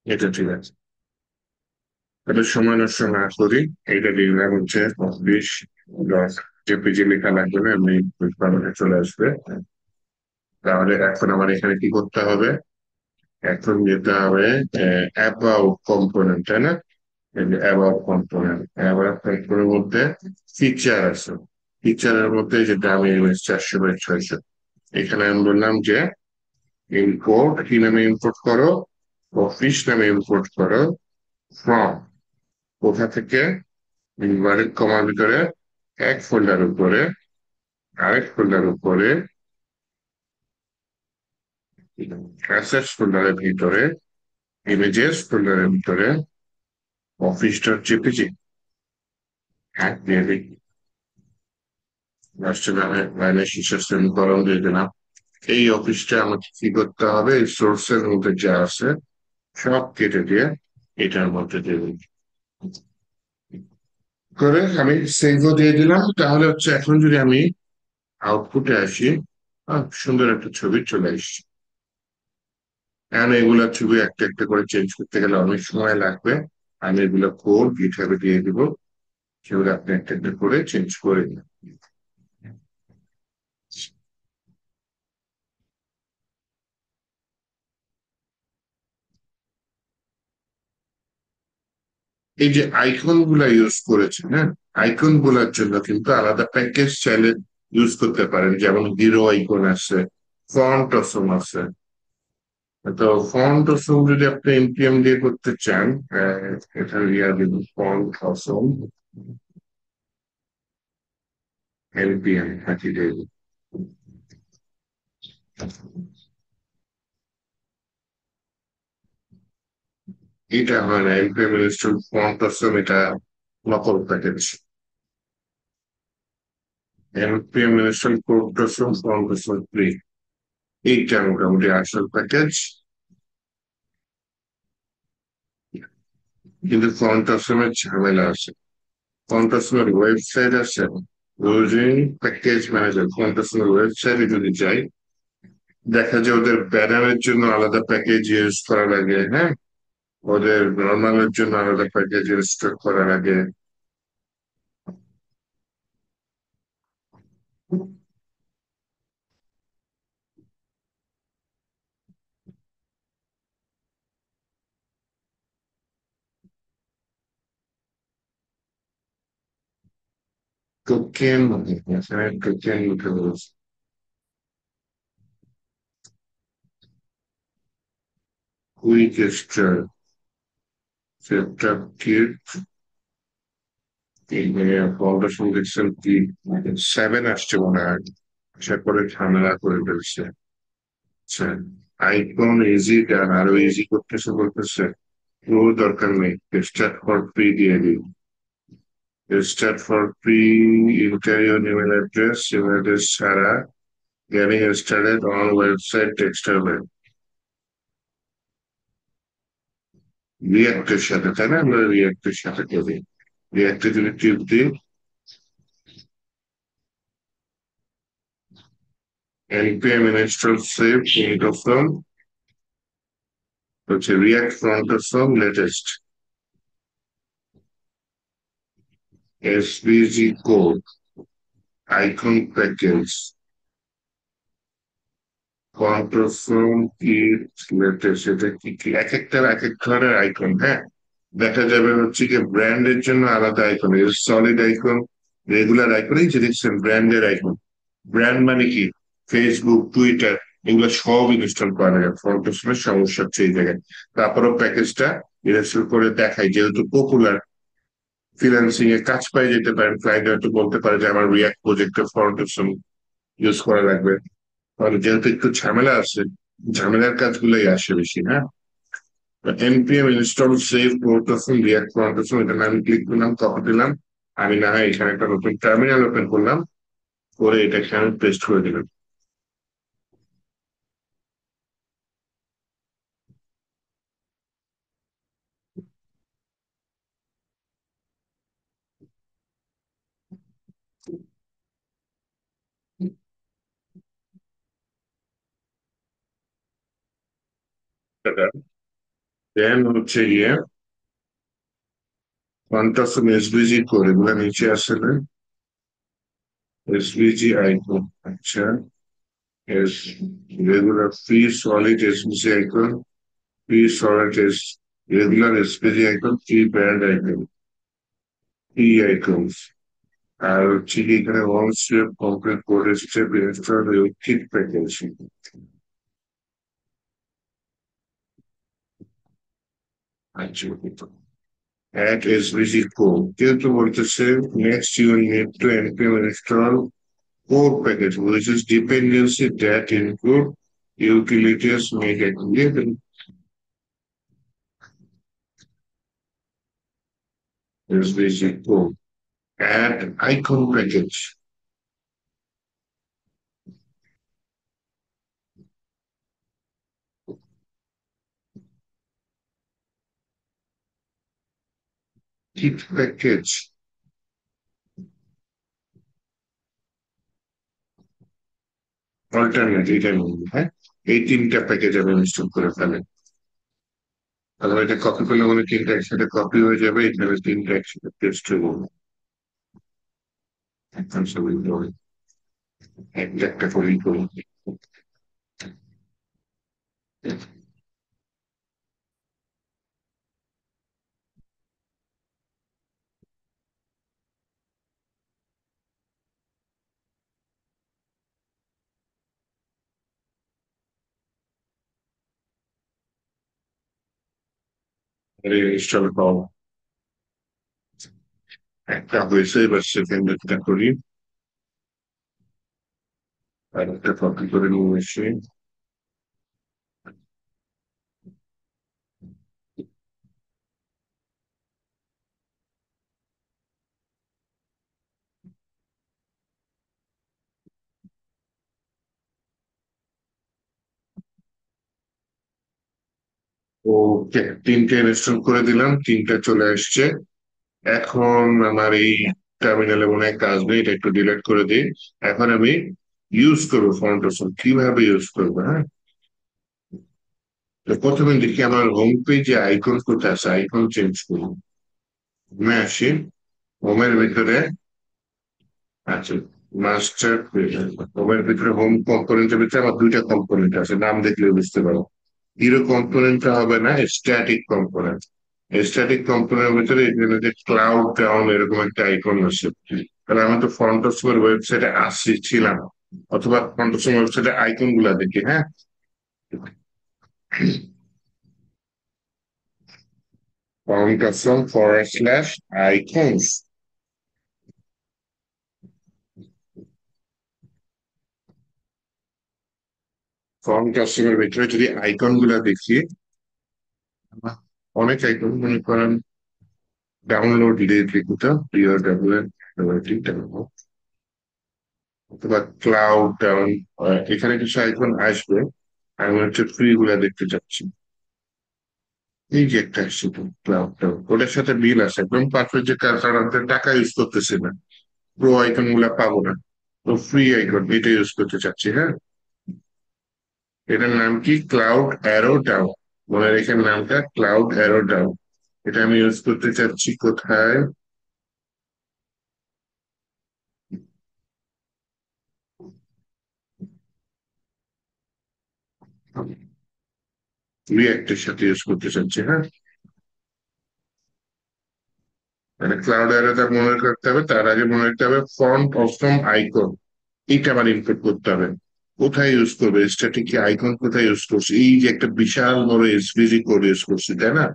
এটা ঠিক আছে। তাহলে সময় নষ্ট না করি, এইটা দিলাম হচ্ছে 20 জেপিজি লেখা লাগবে না, এমনি ফরম্যাটে চলে আসবে। তাহলে এখন আমার এখানে কি করতে হবে? এখন যেতে হবে অ্যাবাউট কম্পোনেন্ট, তাই না? এই যে অ্যাবাউট কম্পোনেন্ট, অ্যাবাউট কম্পোনেন্টের মধ্যে ফিচার আছে। ফিচারের মধ্যে যেটা আমি 400/600, এখানে আমি বললাম যে ইম্পোর্ট, কি নামে ইম্পোর্ট করো? অফিস নামে ইম্পোর্ট করো। ফ্রম, কোথা থেকে? ইনভার্টেড কমার ভিতরে এক ফোল্ডার উপরে, আরেক ফোল্ডার উপরে, অ্যাসেটস ফোল্ডারের ভিতরে, ইমেজেস ফোল্ডারের ভিতরে, অফিস ডট জেপিজি। হ্যাঁ, দিয়ে দিই। লাস্টে লাইনের শীর্ষে সেমিকলন দিয়ে দিলাম। এই অফিসটা আমাকে কি করতে হবে? এই সোর্সের মধ্যে যা আছে সব কেটে দিয়ে এটার মধ্যে দিয়ে দিই। করে আমি সেভও দিয়ে দিলাম। তাহলে হচ্ছে এখন যদি আমি আউটপুটে আসি, সুন্দর একটা ছবি চলে আসছে। এখন এগুলা ছবি একটা একটা করে চেঞ্জ করতে গেলে অনেক সময় লাগবে। আমি এগুলো কোড গিটহাবে দিয়ে দিব, সেগুলো আপনি একটা একটা করে চেঞ্জ করে দিন। এই যে আইকন গুলা ইউজ করেছেন, হ্যাঁ, আইকন গুলার জন্য কিন্তু আলাদা প্যাকেজ চাইলে ইউজ করতে পারেন, যেমন হিরো আইকন আছে, ফন্ট অসম আছে। তো ফন্ট অসম যদি আপনি এনপিএম দিয়ে করতে চান, এটা ইয়া দিব, ফন্ট অসম এনপিএম থাকি দেব। এটা হয় না, এনপিএম ইনস্টল ফন্ট অসম, এটা নকল প্যাকেজ। এনপিএম ইনস্টল কোড অসম, ফন্ট অসম ফ্রি, এইটা মোটামুটি আসল প্যাকেজ। কিন্তু ফন্ট অসমের ঝামেলা আছে। ফন্টাসমের ওয়েবসাইট আছে, ইউজিং প্যাকেজ ম্যানেজার। ফন্টাসমের ওয়েবসাইটে যদি যাই, দেখা যায় ওদের ব্যানারের জন্য আলাদা প্যাকেজ ইউজ করা লাগে, হ্যাঁ, ওদের নর্মালের জন্য আলাদা প্যাকেজ ইউজ করা লাগে। টোকেন, এখানে টোকেন লিখে বলছে কুইক স্টার, সেটা কি? ফাউন্ডেশন দেখছেন কি 7 আসছে মনে হয়, আসার পরে ঝামেলা করে ফেলছে। আচ্ছা, আইকন ইজি ডান, আরো ইজি করতেছে বলতেছে। ও দরকার নেই, স্টার্ট ফর ফ্রি দিয়ে দিই। Start for free, interior email address ছাড়া getting started on website texture রিয়াক্টের সাথে, তাই না? আমরা রিয়াক্টের সাথে করি। রিয়াক্টে যদি টিপ দিই, npm install save from হচ্ছে react front from latest svg code icon package control from কি লেটেস্ট। এটা কি কি এক একটার এক এক ধরনের আইকন, হ্যাঁ। দেখা যাবে হচ্ছে কি ব্র্যান্ডের জন্য আলাদা icon, solid icon, regular icon, এই যে দেখছেন ব্র্যান্ডের আইকন। ব্র্যান্ড মানে কি? ফেসবুক, টুইটার, এগুলো সব ইনস্টল করা যায়। ফ্রন্ট অপশনের সমস্যা হচ্ছে এই জায়গায়। তারপরও প্যাকেজটা ইনস্টল করে দেখাই, যেহেতু পপুলার, ফ্রিল্যান্সিং এ কাজ পাই যেতে পারেন। ক্লায়েন্ট হয়তো বলতে পারে যে আমার রিয়াক্ট প্রজেক্টে ফ্রন্ট অপশন ইউজ করা লাগবে, তাহলে যেহেতু একটু ঝামেলা আছে, ঝামেলার কাজগুলোই আসে বেশি, হ্যাঁ। npm install save port option react front option, এখানে আমি ক্লিক করলাম, কপি দিলাম। আমি না হয় এখানে একটা নতুন টার্মিনাল ওপেন করলাম, করে এটা এখানে পেস্ট করে দিলাম। দেন হচ্ছে গিয়ে কন্ট্রাস্ট এসভিজি করে এগুলো নিচে আসলে এসভিজি আইকন, আচ্ছা। S regular free solid SVG icon, free solid S regular SVG icon, free brand icon, free icons. আর হচ্ছে কি এখানে one step complete code step install kit package. আচ্ছা, add SVG code যেহেতু বলতেছে next you will need to npm install core package which is dependency that include utilities made given SVG code. Add icon package. Kit package. Alternate এটা বলবো, হ্যাঁ। এই তিনটা প্যাকেজ আমি ইনস্টল করে ফেলেন, তাহলে এটা কপি করলে মানে তিনটা একসাথে কপি হয়ে যাবে, এখানে তিনটা একসাথে পেস্ট হয়ে যাবে। এখন সবই ধরে একটা একটা করেই করি। ইনস্টল পাও একটা হয়েছে, এবার সেকেন্ডটা করি। আর একটা কপি করে নিয়ে এসে ওকে, তিনটে ইনস্টল করে দিলাম, তিনটা চলে আসছে। এখন আমার এই টার্মিনালে মনে হয় কাজ নেই, এটা একটু ডিলিট করে দিই। এখন আমি ইউজ করবো ফন্ট অপশন, কিভাবে ইউজ করবো, হ্যাঁ। তো প্রথমে দেখি আমার হোম পেজে আইকন কোথায় আছে, আইকন চেঞ্জ করবো। হোমে আসি, হোমের ভিতরে, আচ্ছা, মাস্টার, হোমের ভিতরে হোম কম্পোনেন্টের ভিতরে আমার দুইটা কম্পোনেন্ট আছে, নাম দেখলে বুঝতে পারো। হিরো কম্পোনেন্টটা হবে না, স্ট্যাটিক কম্পোনেন্ট। স্ট্যাটিক কম্পোনেন্টের ভিতরে এখানে যে ক্লাউড ডাউন এরকম একটা আইকন আছে। তাহলে আমি তো ফন্টসমের ওয়েবসাইটে আসছি ছিলাম, অথবা ফন্টসমের ওয়েবসাইটে আইকন গুলা দেখি, হ্যাঁ। ফন্টসম /icons, ফর্ম কাস্টমের ভিতরে যদি আইকন গুলা দেখি, অনেক আইকন মনে করেন ডাউনলোড লিখতে অথবা ক্লাউড ডাউন, এখানে কিছু আইকন আসবে। আমি হচ্ছে ফ্রি গুলা দেখতে চাচ্ছি। এই যে একটা আসছে ক্লাউড ডাউন, ওটার সাথে বিল আছে একদম পারফেক্ট, যে কারণ টাকা ইউজ করতেছে না, প্রো আইকন গুলা পাবো না, তো ফ্রি আইকন এটা ইউজ করতে চাচ্ছি। হ্যাঁ, এটার নাম কি? Cloud arrow down. মনে রেখে নামটা ক্লাউড অ্যারো ডাউন। এটা আমি ইউজ করতে চাচ্ছি কোথায়? রিয়াক্টের সাথে ইউজ করতে চাচ্ছি। হ্যাঁ, মানে ক্লাউড অ্যারোটা মনে রাখতে হবে, তার আগে মনে রাখতে হবে ফন্ট অসম আইকন, এইটা আবার ইনপুট করতে হবে। কোথায় ইউজ করবে? স্ট্যাটিক আইকন কোথায় ইউজ করছি? এই যে একটা বিশাল বড় এসভিজি কোড ইউজ করছি, তাই না?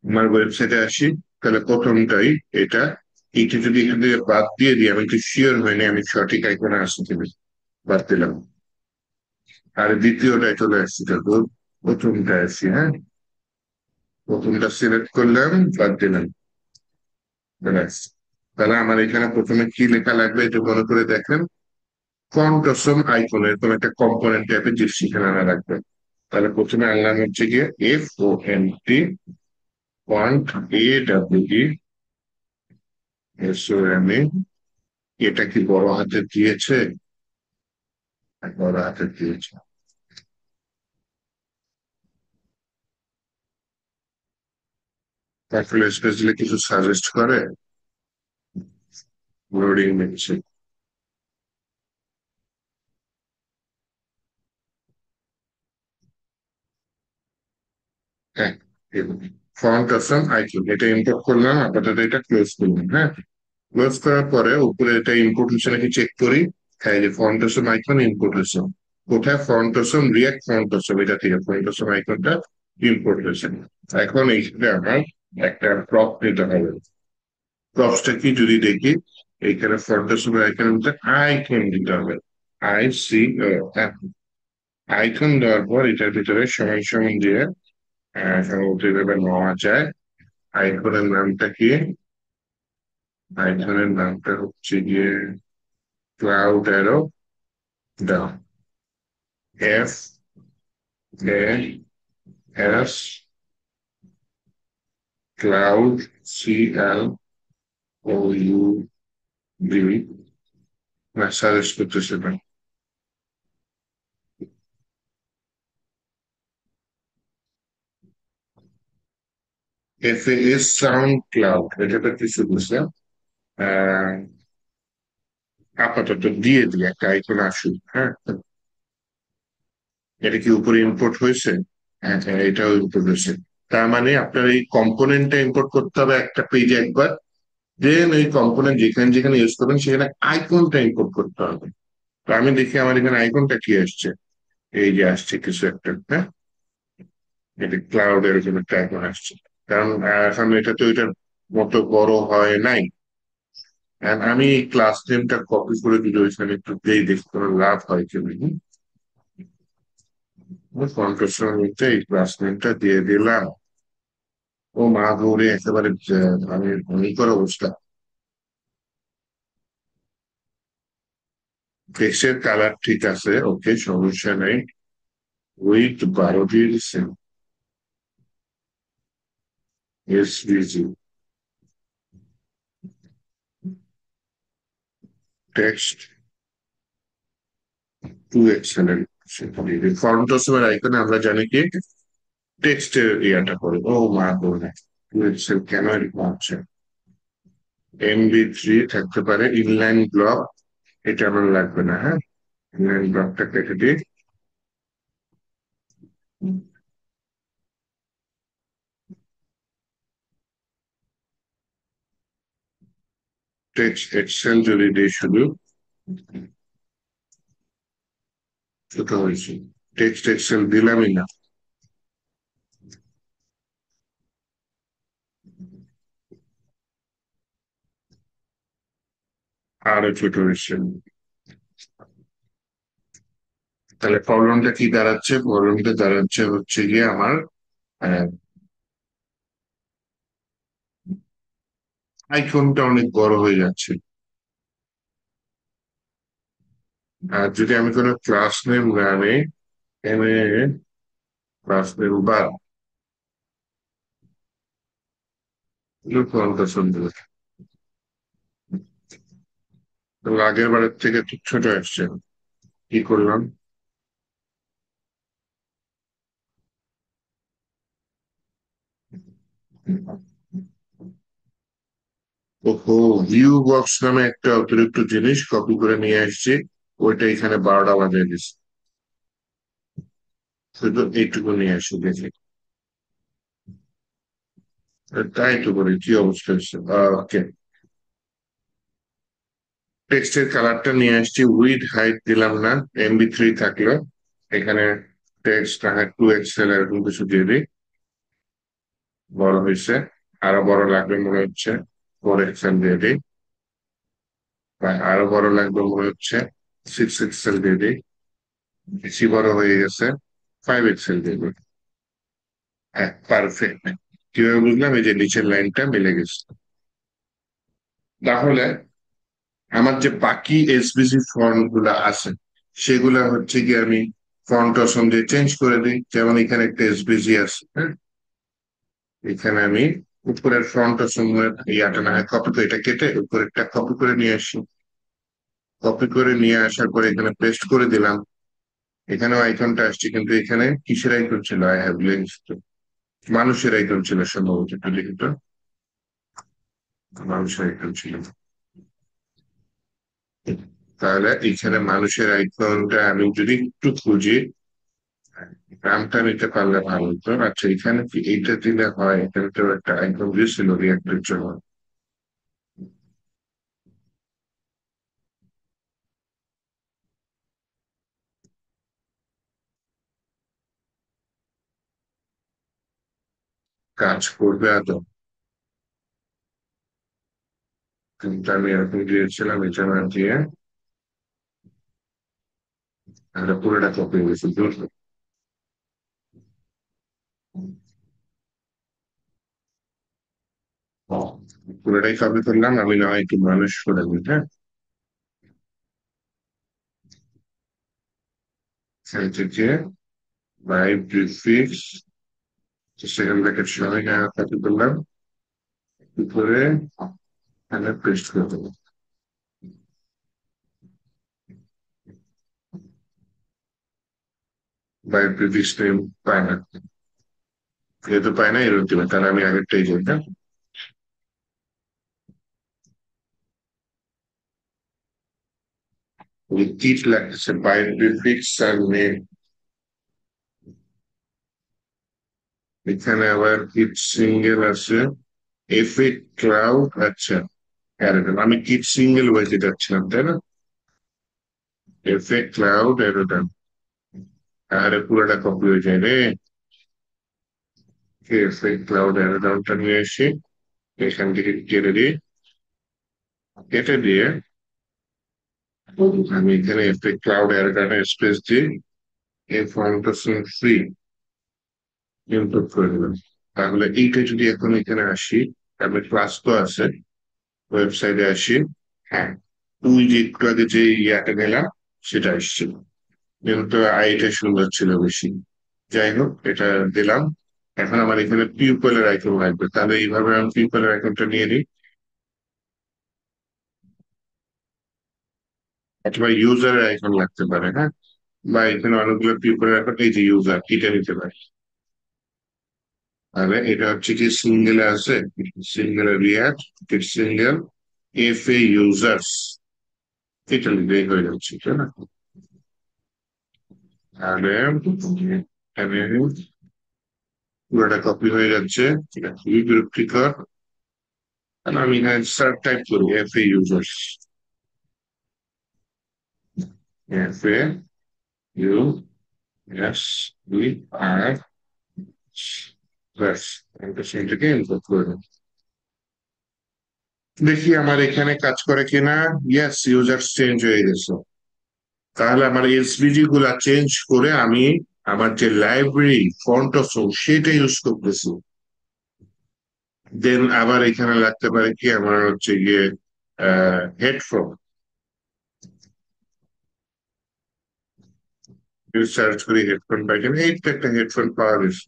আমার ওয়েবসাইটে আসি, তাহলে প্রথমটাই এটা। এইটা যদি এখান থেকে বাদ দিয়ে দিই, আমি একটু শিওর হয়নি আমি সঠিক আইকনে আসছি কিনা। বাদ দিলাম। আর দ্বিতীয়টায় চলে আসছি, তারপর প্রথমটা আসি। হ্যাঁ, প্রথমটা সিলেক্ট করলাম, বাদ দিলাম। ব্যাস। তাহলে আমার এখানে প্রথমে কি লেখা লাগবে এটা মনে করে দেখেন। ফন্ট অসম আইকন, এরকম একটা কম্পোনেন্ট টাইপের জিনিস সেখানে আনা লাগবে। তাহলে প্রথমে আনলাম হচ্ছে গিয়ে FONT, ফন্ট AWDSOME। এটা কি বড় হাতে দিয়েছে? বড় হাতে দিয়েছে। তারপরে স্পেশালি কিছু সাজেস্ট করে? লোডিং নিচ্ছে। হ্যাঁ, ফন্ট অসম আইকন এটা ইম্পোর্ট করলাম, আপাতত এটা ক্লোজ করলাম। হ্যাঁ, ক্লোজ করার পরে উপরে এটা ইম্পোর্ট হচ্ছে নাকি চেক করি। হ্যাঁ, এই যে ফন্ট অসম আইকন ইম্পোর্ট হয়েছে। কোথায়? Font awesome react font awesome, এটা থেকে ফন্ট অসম আইকনটা ইম্পোর্ট হয়েছে। এখন এইখানে আমার একটা প্রপ নিতে হবে। প্রপসটা কি যদি দেখি, এইখানে ফন্ট অসম আইকনের মধ্যে আইকন দিতে হবে। IC আইকন দেওয়ার পর এটার ভিতরে সমান সমান দিয়ে সম্ভবত এভাবে নেওয়া যায়। আইকনের নামটা কি? আইকনের নামটা হচ্ছে গিয়ে cloud arrow down. FAS cloud, CLOUD, না সাজেস্ট করতেছে না। FAS সাউন্ড ক্লাউড, এটা কিছু বুঝছে। আহ আপাতত দিয়ে দিই একটা আইকন আসুক। হ্যাঁ, এটা কি উপরে ইম্পোর্ট হয়েছে? হ্যাঁ হ্যাঁ, এটাও ইম্পোর্ট হয়েছে। তার মানে আপনার এই কম্পোনেন্টটা ইম্পোর্ট করতে হবে একটা পেজে একবার, দেন এই কম্পোনেন্ট যেখানে যেখানে ইউজ করবেন সেখানে আইকনটা ইম্পোর্ট করতে হবে। তো আমি দেখি আমার এখানে আইকনটা কি আসছে। এই যে আসছে কিছু একটা। হ্যাঁ, এটা ক্লাউড এরকম একটা আইকন আসছে। কারণ এখন এটা তো এটার মতো বড় হয় নাই। And আমি ক্লাস নেমটা কপি করে দিলে ওইখানে একটু দিয়ে দেখি কোনো লাভ হয় কি না। কন্ট্রোল নিতে এই ক্লাস নেমটা দিয়ে দিলাম। ও মা গৌরে, একেবারে আমি ভয়ঙ্কর অবস্থা। ফেসের কালার ঠিক আছে, ওকে, সমস্যা নাই। With 12 SVG text to excellent. ফন্টসের আইকনে আমরা জানি কি টেক্সটের ইয়াটা করে। ও মা গৌরে, টু এক্সেল কেন এরকম হচ্ছে? MB3 থাকতে পারে, ইনলাইন ব্লক, এটা আমার লাগবে না। হ্যাঁ, ইনলাইন ব্লকটা কেটে দিই। টেক্সট এক্সেল যদি দিই শুধু, ছোট হয়েছে। টেক্সট এক্সেল দিলামই না। আরো ছোট হয়েছে। তাহলে প্রবলেমটা কি দাঁড়াচ্ছে? প্রবলেমটা দাঁড়াচ্ছে হচ্ছে গিয়ে আমার আইফোনটা অনেক বড় হয়ে যাচ্ছে। আর যদি আমি কোনো ক্লাস নেম না নেই, এনে ক্লাস নেম বা ফোনটা সুন্দর, তো আগের বারের থেকে একটু ছোট আসছে। কি করলাম? ওহো, ভিউ বক্স নামে একটা অতিরিক্ত জিনিস কপি করে নিয়ে আসছি, ওইটা এখানে 12টা বাজিয়ে দিচ্ছে। শুধু এইটুকু নিয়ে আসি দেখি। তাই তো করি, কি অবস্থা হচ্ছে। ওকে, টেক্সটের কালারটা নিয়ে আসছি, উইড হাইট দিলাম না, MB3 থাকলো। এখানে টেক্সট 2XL এরকম কিছু দিয়ে দিই। বড় হয়েছে, আরো বড় লাগবে মনে হচ্ছে, 4XL দিয়ে দিই। বা আরো বড় লাগবে মনে হচ্ছে, 6XL দিয়ে দিই। বেশি বড় হয়ে গেছে, 5XL দিয়ে দিই। হ্যাঁ, পারফেক্ট। কিভাবে বুঝলাম? এই যে নিচের লাইনটা মিলে গেছে। তাহলে আমার যে বাকি এসবিসি ফন্ট গুলা আছে, সেগুলা হচ্ছে কি আমি ফন্ট অপশন দিয়ে চেঞ্জ করে দিই। যেমন এখানে একটা এসবিসি আছে, হ্যাঁ, এখানে আমি উপরের ফ্রন্ট অপশন ইয়াটা না হয় কপি করে, এটা কেটে উপরেরটা কপি করে নিয়ে আসি। কপি করে নিয়ে আসার পরে এখানে পেস্ট করে দিলাম। এখানেও আইকনটা আসছে, কিন্তু এখানে কিসের আইকন ছিল? আই হ্যাভ লিঙ্কস, মানুষের আইকন ছিল সম্ভবত, একটু দেখি তো। মানুষের আইকন ছিল। তাহলে এখানে মানুষের আইকনটা আমি যদি একটু খুঁজি, নামটা নিতে পারলে ভালো হতো। আচ্ছা, এখানে কি এইটা দিলে হয়? এখানে তো একটা আইকন দিয়েছিল রিয়াক্টের জন্য। কাজ করবে আদৌ? কিন্তু আমি এরকম দিয়েছিলাম, এটা না দিয়ে আমরা পুরোটা কপি গেছি, বুঝলো? পুরোটাই কপি করলাম, আমি না হয় একটু মানুষ করে দিই, হ্যাঁ। সেই থেকে বাই প্রিফিক্স সেকেন্ড ব্র্যাকেট সবাই কপি করলাম, করে এখানে পেস্ট করে দেবো। বাই প্রিফিক্স নেম পায় না, যেহেতু পায় না এরকম দিবেন, তাহলে আমি আগেরটাই যাই, হ্যাঁ। ওই কিট লাগতেছে, বাই প্রিফিক্স আর নেম। এখানে আবার কিট সিঙ্গেল আছে, এফেক্ট ক্লাউড। আচ্ছা, অ্যারোডন, আমি কিট সিঙ্গেল বলতে যাচ্ছিলাম, তাই না? এফেক্ট ক্লাউড অ্যারোডন, আরে পুরোটা কপি হয়ে যায় রে। এফেক্ট ক্লাউড অ্যারোডনটা নিয়ে এসে এখান থেকে কেটে দিই। কেটে দিয়ে আমি এখানে এফেক্ট ক্লাউড অ্যারোডনের স্পেস দিয়ে এই ফন্টটা ফ্রি ইনপুট করে দিলাম। তাহলে এইটা যদি এখন এখানে আসি, আমি ক্লাস তো আছে, ওয়েবসাইটে আসি, হ্যাঁ, তুই যে একটু আগে যে ইয়াটা নিলাম সেটা আসছিল, কিন্তু আইটা সুন্দর ছিল বেশি। যাই হোক, এটা দিলাম। এখন আমার এখানে পিউপলের আইকন লাগবে, তাহলে এইভাবে আমি পিউপলের আইকনটা নিয়ে নিই। অথবা ইউজারের আইকন লাগতে পারে, হ্যাঁ। বা এখানে অনেকগুলো পিউপলের আইকন, এই যে ইউজার, এটা নিতে পারি। তাহলে এটা হচ্ছে কি সিঙ্গেল আছে, সিঙ্গেল রিয়াক্ট, সিঙ্গেল এফ এ ইউজার্স, এটা নিলেই হয়ে যাচ্ছে, তাই না? তাহলে এখানে পুরোটা কপি হয়ে যাচ্ছে, এটা খুবই বিরক্তিকর। আর আমি এখানে স্টার টাইপ করি, F A users, F A U S we are, ব্যাস, একটা সেটাকে ইনপুট করে দেব। দেখি আমার এখানে কাজ করে কিনা। ইয়েস, ইউজার চেঞ্জ হয়ে গেছে। তাহলে আমার এসভিজি গুলা চেঞ্জ করে আমি আমার যে লাইব্রেরি ফন্ট অফ সেটা ইউজ করতেছি। দেন আবার এখানে লাগতে পারে কি আমার হচ্ছে গিয়ে হেডফোন সার্চ করি, হেডফোন পাই কিনা। এই তো একটা হেডফোন পাওয়া গেছে।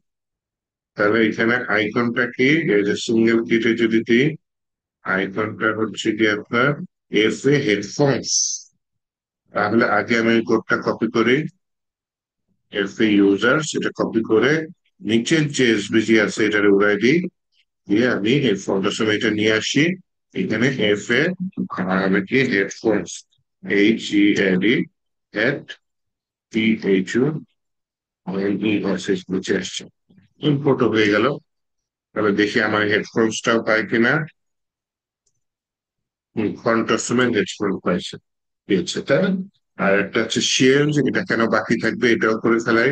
তাহলে এখানে আইকনটা কি, এই যে সিঙ্গেল কিটে যদি দিই, আইকনটা হচ্ছে কি আপনার এফ এ হেডফোনস। তাহলে আগে আমি কোডটা কপি করি, এফ এ ইউজার সেটা কপি করে নিচের যে এসভিজি আছে এটার উড়াই দিই, দিয়ে আমি এই ফন্টের সময় এটা নিয়ে আসি। এখানে এফ এ হবে কি headphones, H E L E head P H U L E S S নিচে আসছে, ইম্পোর্ট হয়ে গেল। তাহলে দেখি আমার হেডফোনসটাও পাই কিনা। ফন্টের সময় হেডফোন পাইছে, পেয়েছে তাই না? আর একটা হচ্ছে শেল, এটা কেন বাকি থাকবে এটাও করে ফেলাই,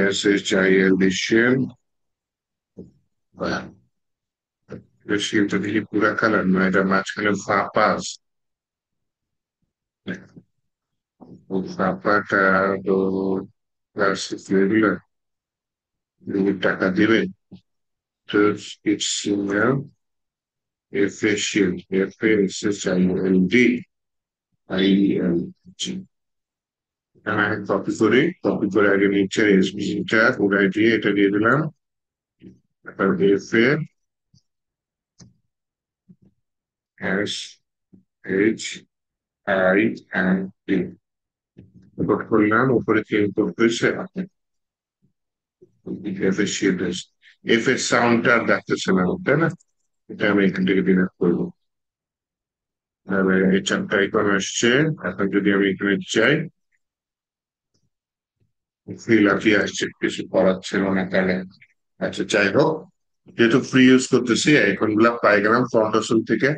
S H I L D shell. শেলটা দেখি পুরা কালার না, এটা মাঝখানে ফাঁপা আছে। ও ফাঁপাটা তো রেগুলার টাকা দিবে। তো it's F A shield, F A S H I L D I L G. আমি কপি করে আগে নিচের এসবিটা উড়াই দিয়ে এটা দিয়ে দিলাম। তারপর F A S H I N D report করলাম, উপরে ক্লিক করতেছে এফ এর শিট। এফ এর সাউন্ডটা আর দেখতেছে না, তাই না? এটা আমি এখান থেকে ডিলিট করবো। তাহলে এই চারটা আইকন আসছে। এখন যদি আমি এখানে চাই, ফ্রি লাফিয়ে আসছে, কিছু করার ছিল না তাহলে। আচ্ছা যাই হোক, যেহেতু ফ্রি ইউজ করতেছি আইকন গুলা পাই গেলাম ফ্রন্ট অপশন থেকে।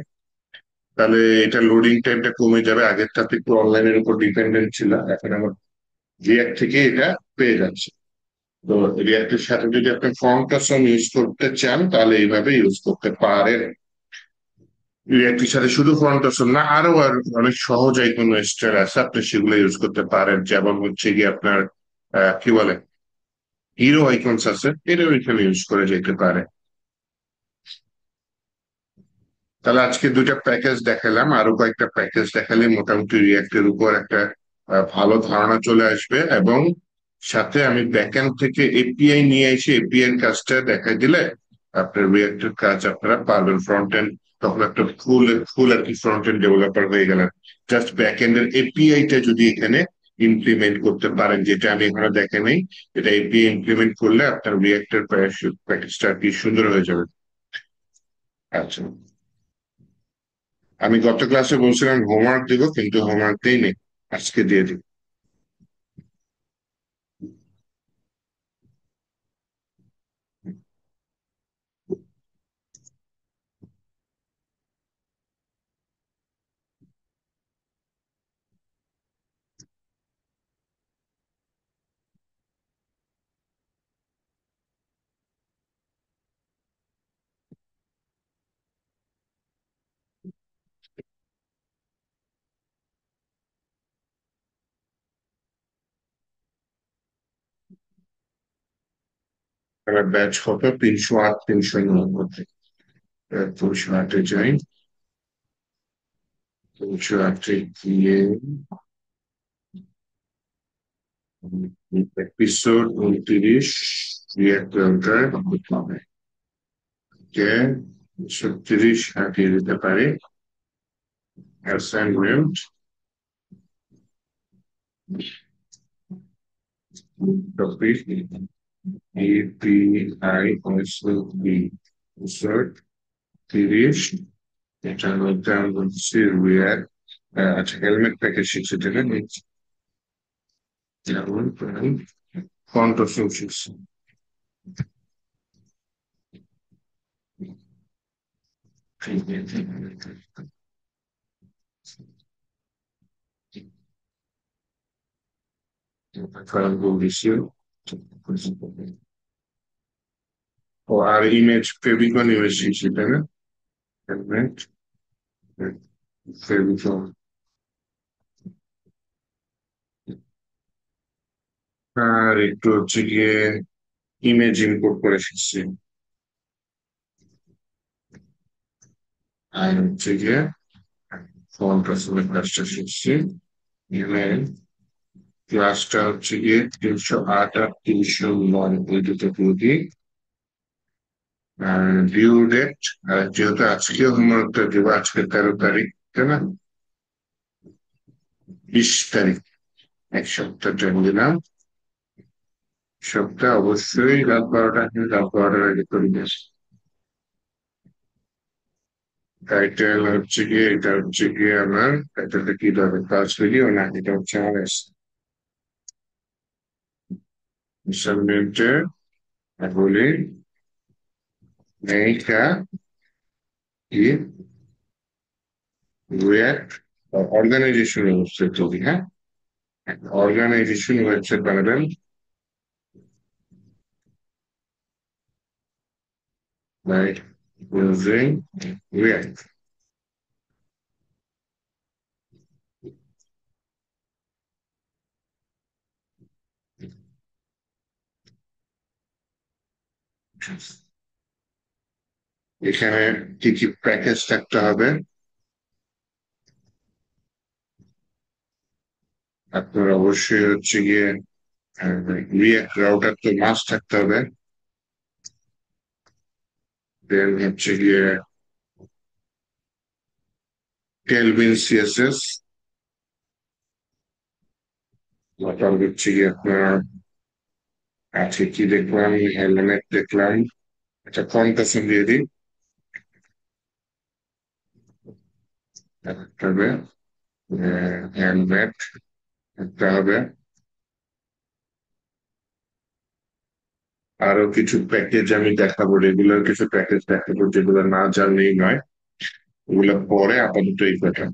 তাহলে এটা লোডিং টাইমটা কমে যাবে, আগেরটাতে একটু অনলাইনের উপর ডিপেন্ডেন্ট ছিল, এখন আমার রিয়াক্ট থেকে এটা পেয়ে যাচ্ছে। তো রিয়াক্টের সাথে যদি আপনি ফ্রন্ট অপশন ইউজ করতে চান তাহলে এইভাবে ইউজ করতে পারেন। রিয়াক্টের সাথে শুধু ফ্রন্ট অপশন না, আরো আর অনেক সহজ আইকন স্টাইল আছে, আপনি সেগুলো ইউজ করতে পারেন। যেমন হচ্ছে গিয়ে আপনার কি বলে, হিরো আইকনস আছে, এটাও এখানে ইউজ করে যেতে পারে। তাহলে আজকে দুইটা প্যাকেজ দেখালাম, আরো কয়েকটা প্যাকেজ দেখালে মোটামুটি রিয়াক্টের উপর একটা ভালো ধারণা চলে আসবে। এবং সাথে আমি ব্যাকএন্ড থেকে এপিআই নিয়ে এসে এপিআই এর কাজটা দেখাই দিলে আপনার রিয়াক্টের কাজ আপনারা পারবেন ফ্রন্ট এন্ড। তখন একটা ফুল ফুল আর কি ফ্রন্ট এন্ড ডেভেলপার হয়ে গেলেন। জাস্ট ব্যাকএন্ড এর এপিআইটা যদি এখানে ইমপ্লিমেন্ট করতে পারেন, যেটা আমি এখানে দেখে নেই, এটা এপিআই ইমপ্লিমেন্ট করলে আপনার রিয়াক্টের প্যাকেজটা আর কি সুন্দর হয়ে যাবে। আচ্ছা, আমি গত ক্লাসে বলছিলাম হোমওয়ার্ক দিব, কিন্তু হোমওয়ার্ক দেইনি, আজকে দিয়ে দিব। একটা ব্যাচ কত, 308 309 মধ্যে। 308-এ যাই, 308-এ গিয়ে এপিসোড 29 রিয়েক্টর হবে, যে 36 হাটিয়ে দিতে পারি। Assignment topic API B episode 30। এটার মধ্যে আমি বলছি রিয়াক্ট। আচ্ছা, হেলমেট প্যাকেজ শিখছি, ঠিক আছে। যেমন ফন্ট অফ শিখছি। ও আর ইমেজ ফেভিকন ইমেজ শিখছি, তাই না? হেলমেট ফেভিকল আর একটু হচ্ছে গিয়ে ইমেজ ইম্পোর্ট করে এসেছি আর হচ্ছে গিয়ে ফন্ট আসলে কাজটা শিখছি ইমেল ক্লাসটা হচ্ছে গিয়ে 308 আর 309 এই দুটো পুরোটি আর ডিউ ডেট আর যেহেতু আজকে হোমওয়ার্কটা দেবো আজকে 13 তারিখ তাই না 20 তারিখ এক সপ্তাহ টাইম দিলাম সপ্তাহ অবশ্যই রাত 12টা কিন্তু রাত 12টার আগে করে দিস টাইটেল হচ্ছে গিয়ে এটা হচ্ছে গিয়ে আমার টাইটেলটা কি ধরনের কাজ ভিডিও না এটা হচ্ছে আমার অ্যাসাইনমেন্টের বলি এইটা কি রিয়াক্ট অর্গানাইজেশন ওয়েবসাইট তৈরি হ্যাঁ অর্গানাইজেশন ওয়েবসাইট বানাবেন by using React. এখানে কি কি প্যাকেজ থাকতে হবে আপনার অবশ্যই হচ্ছে গিয়ে রিয়াক্ট রাউটার তো মাস্ট থাকতে হবে দেন হচ্ছে গিয়ে টেলভিন সিএসএস তারপর হচ্ছে গিয়ে আপনার আছে কি দেখলাম এলিমেন্ট দেখলাম একটা কন্টেশন দিয়ে দিই থাকতে হবে হ্যান্ডমেড থাকতে হবে আরো কিছু প্যাকেজ আমি দেখাবো রেগুলার কিছু প্যাকেজ দেখাবো যেগুলো না জানলেই নয় ওগুলো পরে আপাতত এই কথা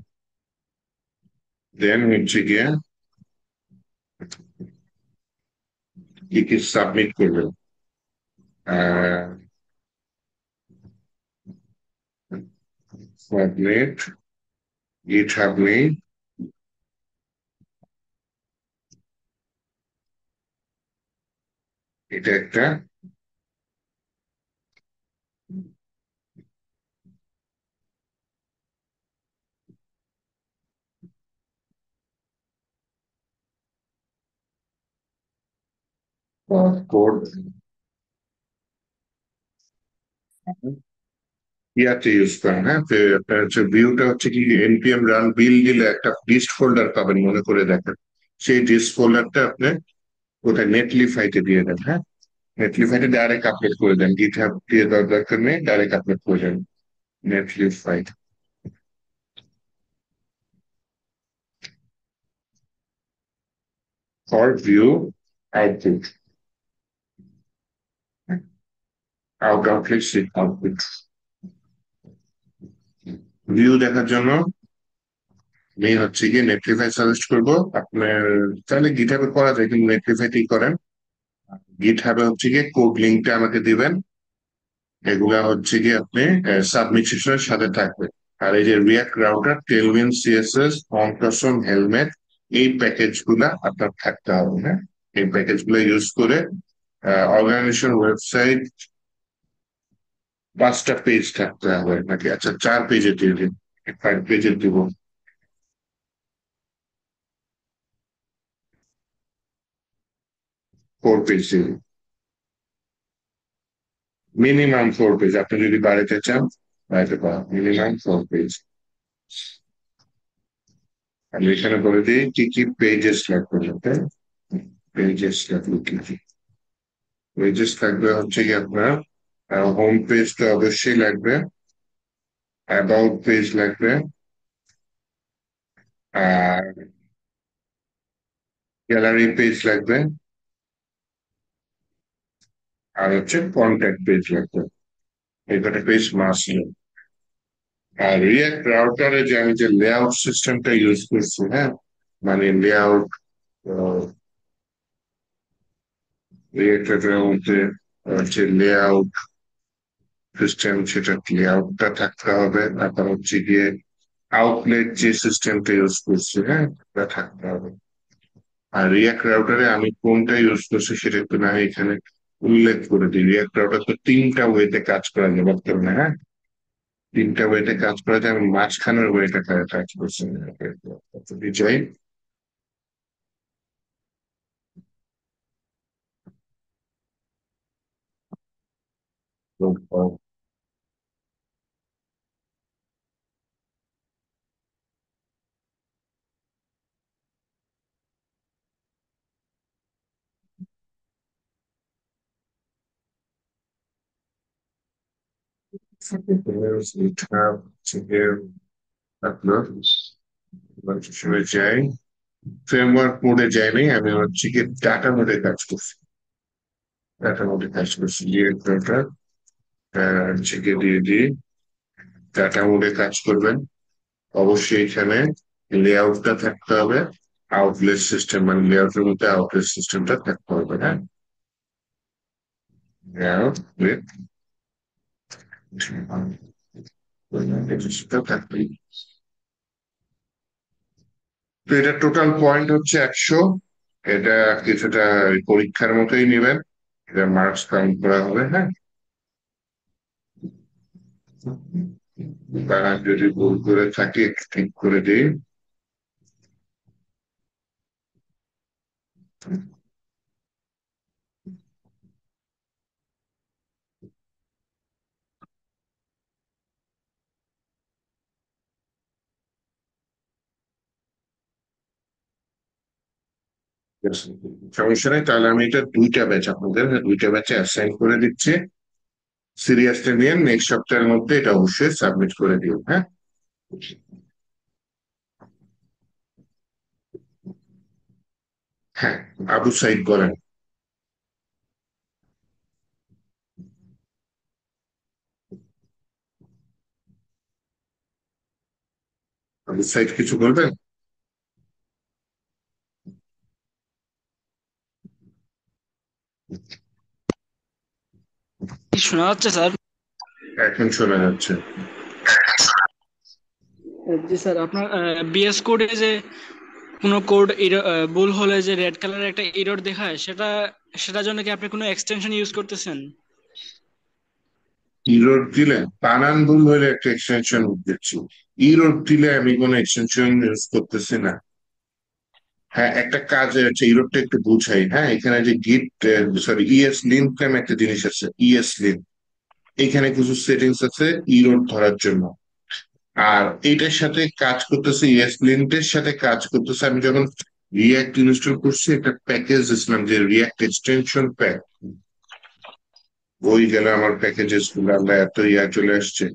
দেন হচ্ছে গিয়ে কি কি সাবমিট করবেন সাবমিট গিটহাব নেই এটা একটা কোড ইয়াতে ইউজ করেন হ্যাঁ আপনার হচ্ছে ভিউটা হচ্ছে কি npm রান বিল দিলে একটা ডিস্ট ফোল্ডার পাবেন মনে করে দেখেন সেই ডিস্ট ফোল্ডারটা আপনি কোথায় নেটলিফাইতে দিয়ে দেন হ্যাঁ নেটলিফাইতে ডাইরেক্ট আপলোড করে দেন গিটহাব দিয়ে দেওয়ার দরকার নেই ডাইরেক্ট আপলোড করে then Netlify for view output output view দেখার জন্য আমি হচ্ছে গিয়ে নেটলিফাই সাজেস্ট করবো আপনার চাইলে গিটহাবে করা যায় কিন্তু নেটলিফাইতেই করেন গিটহাবে হচ্ছে গিয়ে কোড লিঙ্কটা আমাকে দিবেন এগুলা হচ্ছে গিয়ে আপনি সাবমিট সেশনের সাথে থাকবে আর এই যে react router টেলভিন CSS concussion helmet এই প্যাকেজ গুলা আপনার থাকতে হবে হ্যাঁ এই প্যাকেজ গুলো ইউজ করে অর্গানাইজেশন ওয়েবসাইট 5টা পেজ থাকতে হবে নাকি আচ্ছা 4 পেজে দিয়ে দিন 5 পেজে দিব 4 পেজ দিব মিনিমাম 4 পেজ আপনি যদি বাড়িতে চান বাড়িতে পারেন মিনিমাম 4 পেজ আমি এখানে বলে দিই কি কি পেজেস লাগবে তাই পেজেস লাগবে কি কি পেজেস লাগবে হচ্ছে কি আপনার হোম পেজটা অবশ্যই লাগবে অ্যাবাউট পেজ লাগবে আর গ্যালারি পেজ লাগবে আর হচ্ছে কন্ট্যাক্ট পেজ লাগবে এই কটা পেজ মাস্ট আর রিয়াক্ট রাউটারে যে আমি যে লেআউট সিস্টেমটা ইউজ করছি হ্যাঁ মানে লেআউট রিয়াক্ট রাউটারের মধ্যে হচ্ছে লেআউট সিস্টেম, সেটা লেআউটটা থাকতে হবে। তারপর হচ্ছে গিয়ে আউটলেট যে সিস্টেমটা ইউজ করছি, হ্যাঁ, এটা থাকতে হবে। আর রিয়াক্ট রাউটারে আমি কোনটা ইউজ করছি সেটা একটু না হয় এখানে উল্লেখ করে দিই। রিয়াক্ট রাউটার তো তিনটা ওয়েতে কাজ করা যায় বর্তমানে, হ্যাঁ, তিনটা ওয়েতে কাজ করা যায়। আমি মাঝখানের ওয়েটা কাজ করছি ডিজাইন। যাই, ফ্রেমওয়ার্ক মোডে যাইনি, আমি হচ্ছে কি ডাটা মোডে কাজ করছি। ডাটা মোডে কাজ করছি, ডাটা হচ্ছে গিয়ে দিয়ে দিই। ডাটা মোডে কাজ করবেন, অবশ্যই এখানে লেআউটটা থাকতে হবে। আউটলেট সিস্টেম মানে লেআউটের মধ্যে আউটলেট সিস্টেমটা থাকতে হবে, হ্যাঁ, লেআউট থাকবেই। তো এটা টোটাল পয়েন্ট হচ্ছে 100। এটা কিছুটা পরীক্ষার মতোই নেবেন, এটা মার্কস কাউন্ট করা হবে, হ্যাঁ। তারা যদি ভুল করে থাকে ঠিক করে দিই। সমস্যা নেই, তাহলে আমি এটা দুইটা ব্যাচ আপনাদের দুইটা ব্যাচে অ্যাসাইন করে দিচ্ছি। সিরিয়াসলি নিয়ে নেক্সট সপ্তাহের মধ্যে এটা অবশ্যই সাবমিট করে দিও, হ্যাঁ। হ্যাঁ, আবু সাইদ বলেন। আবু সাইদ কিছু বলবেন? শোনা যাচ্ছে স্যার? এখন শোনা যাচ্ছে। জি স্যার, আপনার বিএস কোডে যে কোনো কোড ভুল হলে যে রেড কালারের একটা এরর দেখায়, সেটার জন্য কি আপনি কোনো এক্সটেনশন ইউজ করতেছেন? ইরোড দিলে বানান ভুল হলে একটা এক্সটেনশন দিচ্ছি। ইরোড দিলে আমি কোনো এক্সটেনশন ইউজ করতেছি না। হ্যাঁ, একটা কাজ আছে, ইরোডটা একটু বুঝাই, হ্যাঁ। এখানে যে গিট, সরি, ইএস লিঙ্ক নামে একটা জিনিস আছে, ইএস লিঙ্ক। এখানে কিছু সেটিংস আছে ইরোড ধরার জন্য। আর এটার সাথে কাজ করতেছে, ইএস লিঙ্কের সাথে কাজ করতেছে। আমি যখন রিয়াক্ট ইনস্টল করছি একটা প্যাকেজ দিয়েছিলাম যে রিয়াক্ট এক্সটেনশন প্যাক, ওই গেলে আমার প্যাকেজেস গুলো আমরা এত চলে আসছে,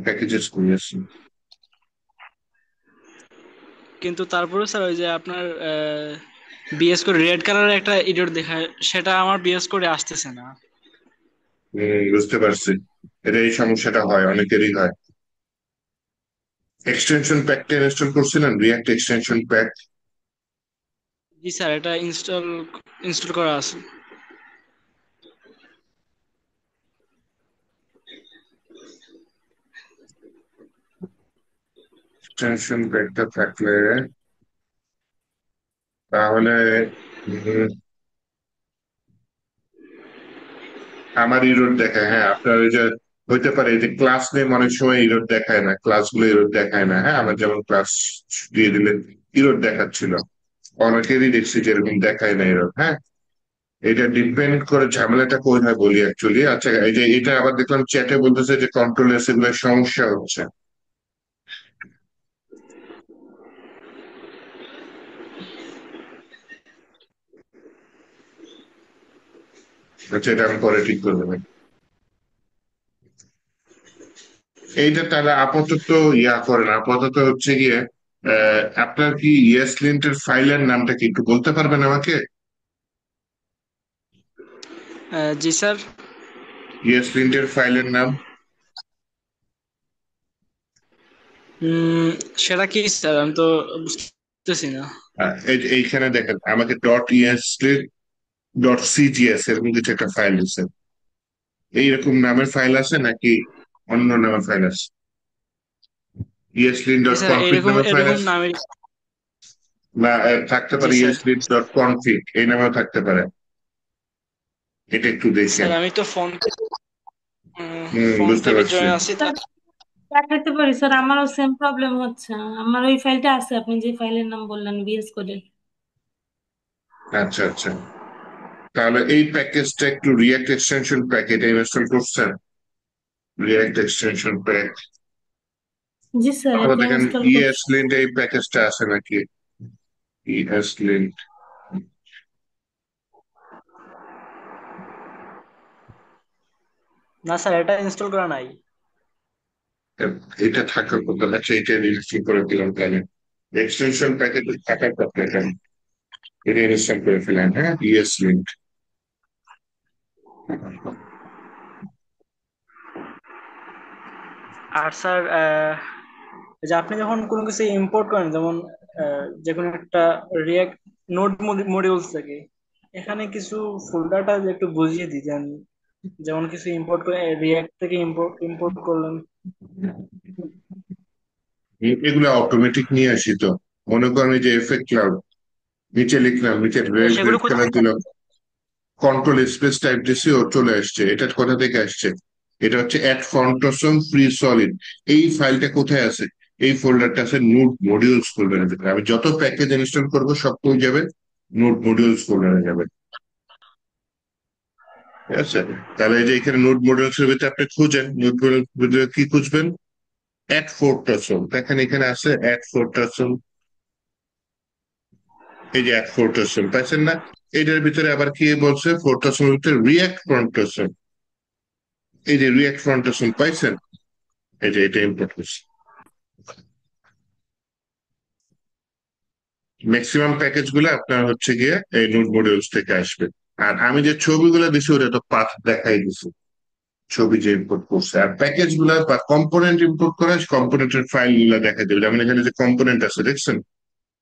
প্যাকেজেস করে আসছি। কিন্তু তারপরে স্যার ওই যে আপনার বিএস কোড রেড কালারের একটা এরর দেখায়, সেটা আমার বিএস কোডে আসতেছে না। বুঝতে পারছি, এটা এই সমস্যাটা হয়, অনেকেরই হয়। এক্সটেনশন প্যাকটা ইনস্টল করছিলেন, রিয়াক্ট এক্সটেনশন প্যাক? জি স্যার, এটা ইনস্টল করা আছে। এক্সটেনশন প্যাকটা থাকলে তাহলে উম, আমার ইরোড দেখায়, হ্যাঁ। আপনার ওই যে হইতে পারে যে ক্লাস নেম অনেক সময় ইরোড দেখায় না, ক্লাসগুলো ইরোড দেখায় না, হ্যাঁ। আমার যেমন ক্লাস দিয়ে দিলে ইরোড দেখাচ্ছিল, অনেকেরই দেখছি যে এরকম দেখায় না ইরোড, হ্যাঁ। এটা ডিপেন্ড করে ঝামেলাটা কোথায় বলি অ্যাকচুয়ালি। আচ্ছা, এই যে এটা আবার দেখলাম চ্যাটে বলতেছে যে কন্ট্রোল এস এগুলোর সমস্যা হচ্ছে। আচ্ছা, এটা আমি পরে ঠিক করে দেবেন। এইটা তাহলে আপাতত করেন, আপাতত হচ্ছে গিয়ে আপনার কি ইয়েস লিন্টের ফাইলের নামটা কি একটু বলতে পারবেন আমাকে? জি স্যার। ইয়েস লিন্টের ফাইলের নাম? উম, সেটা কি স্যার, আমি তো বুঝতেছি না। এইখানে দেখেন আমাকে ডট ইএস ডট সিজিএস এরকম কিছু একটা ফাইল দিচ্ছে। এইরকম নামের ফাইল আছে নাকি অন্য নামের ফাইল আছে? eslean G dot sir, config এরকম নামের ফাইল এরকম আছে, নামের। বা থাকতে জি পারে স্যার। eslean ডট কনফিগ এই নামেও থাকতে পারে, এটা একটু দেখেন। স্যার আমি তো ফোন ফোন বুঝতে থেকে পারছি। জয়েন আছি স্যার দেখাতে পারি স্যার, আমারও সেম প্রবলেম হচ্ছে। আমার ওই ফাইলটা আছে, আপনি যে ফাইলের নাম বললেন বিএস কোডের। আচ্ছা আচ্ছা, তাহলে এই প্যাকেজটা একটু রিয়াক্ট এক্সটেনশন প্যাক এটা ইনস্টল করছেন? রিয়াক্ট এক্সটেনশন প্যাক জি স্যার, অথবা এটা দেখেন ইনস্টল করছি। ESLint এই প্যাকেজটা আছে নাকি? ESLint না স্যার, এটা ইনস্টল করা নাই। এটা থাকার কথা, আচ্ছা এটা ইনস্টল করে দিলাম তাহলে। এক্সটেনশন প্যাকেজ থাকার কথা এখানে, এটা ইনস্টল করে ফেলেন। হ্যাঁ, ESLint। আর স্যার যে আপনি যখন কোনো কিছু ইম্পোর্ট করেন, যেমন যে কোনো একটা রিয়াক্ট নোড মডিউলস থেকে, এখানে কিছু ফোল্ডারটা একটু বুঝিয়ে দিতেন। যেমন কিছু ইম্পোর্ট করে রিয়াক্ট থেকে ইম্পোর্ট ইম্পোর্ট করলেন। এগুলো অটোমেটিক নিয়ে আসি তো। মনে করেন এই যে এফেক্ট ক্লাউড, নিচে লিখলাম, নিচে রেড সেগুলো রেড কোথা কালার থেকে দিলাম, কন্ট্রোল স্পেস টাইপ দিছি, ও চলে আসছে। এটা কোথা থেকে আসছে? এটা হচ্ছে অ্যাট ফন্টসম ফ্রি সলিড। এই ফাইলটা কোথায় আছে? এই ফোল্ডারটা আছে নোড মডিউলস ফোল্ডারে। আমি যত প্যাকেজ ইনস্টল করবো সব কই যাবে? নোড মডিউলস ফোল্ডারে যাবে। ঠিক আছে, তাহলে এই যে এখানে নোড মডিউলস এর ভিতরে আপনি খুঁজেন, নোড মডিউলস ভিতরে কি খুঁজবেন? অ্যাট ফোর্টাসম। দেখেন এখানে আছে অ্যাট ফোর্টাসম, এই যে অ্যাট ফোর্টাসম পাইছেন না? এটার ভিতরে আবার কি বলছে? ফোর্টাসমের ভিতরে রিয়াক্ট ফ্রন্টাসম, এই যে রিয়াক্ট ফ্রন্টাসম পাইছেন? এই যে এটা ইম্পোর্ট করছে। ম্যাক্সিমাম প্যাকেজ গুলো আপনার হচ্ছে গিয়ে এই নোড মডিউলস থেকে আসবে। আর আমি যে ছবিগুলো দিছি ওটা তো পাথ দেখাই দিছি, ছবি যে ইম্পোর্ট করছে। আর প্যাকেজ গুলা বা কম্পোনেন্ট ইম্পোর্ট করে কম্পোনেন্টের ফাইল গুলা দেখা দেবে। যেমন এখানে যে কম্পোনেন্ট আছে দেখছেন,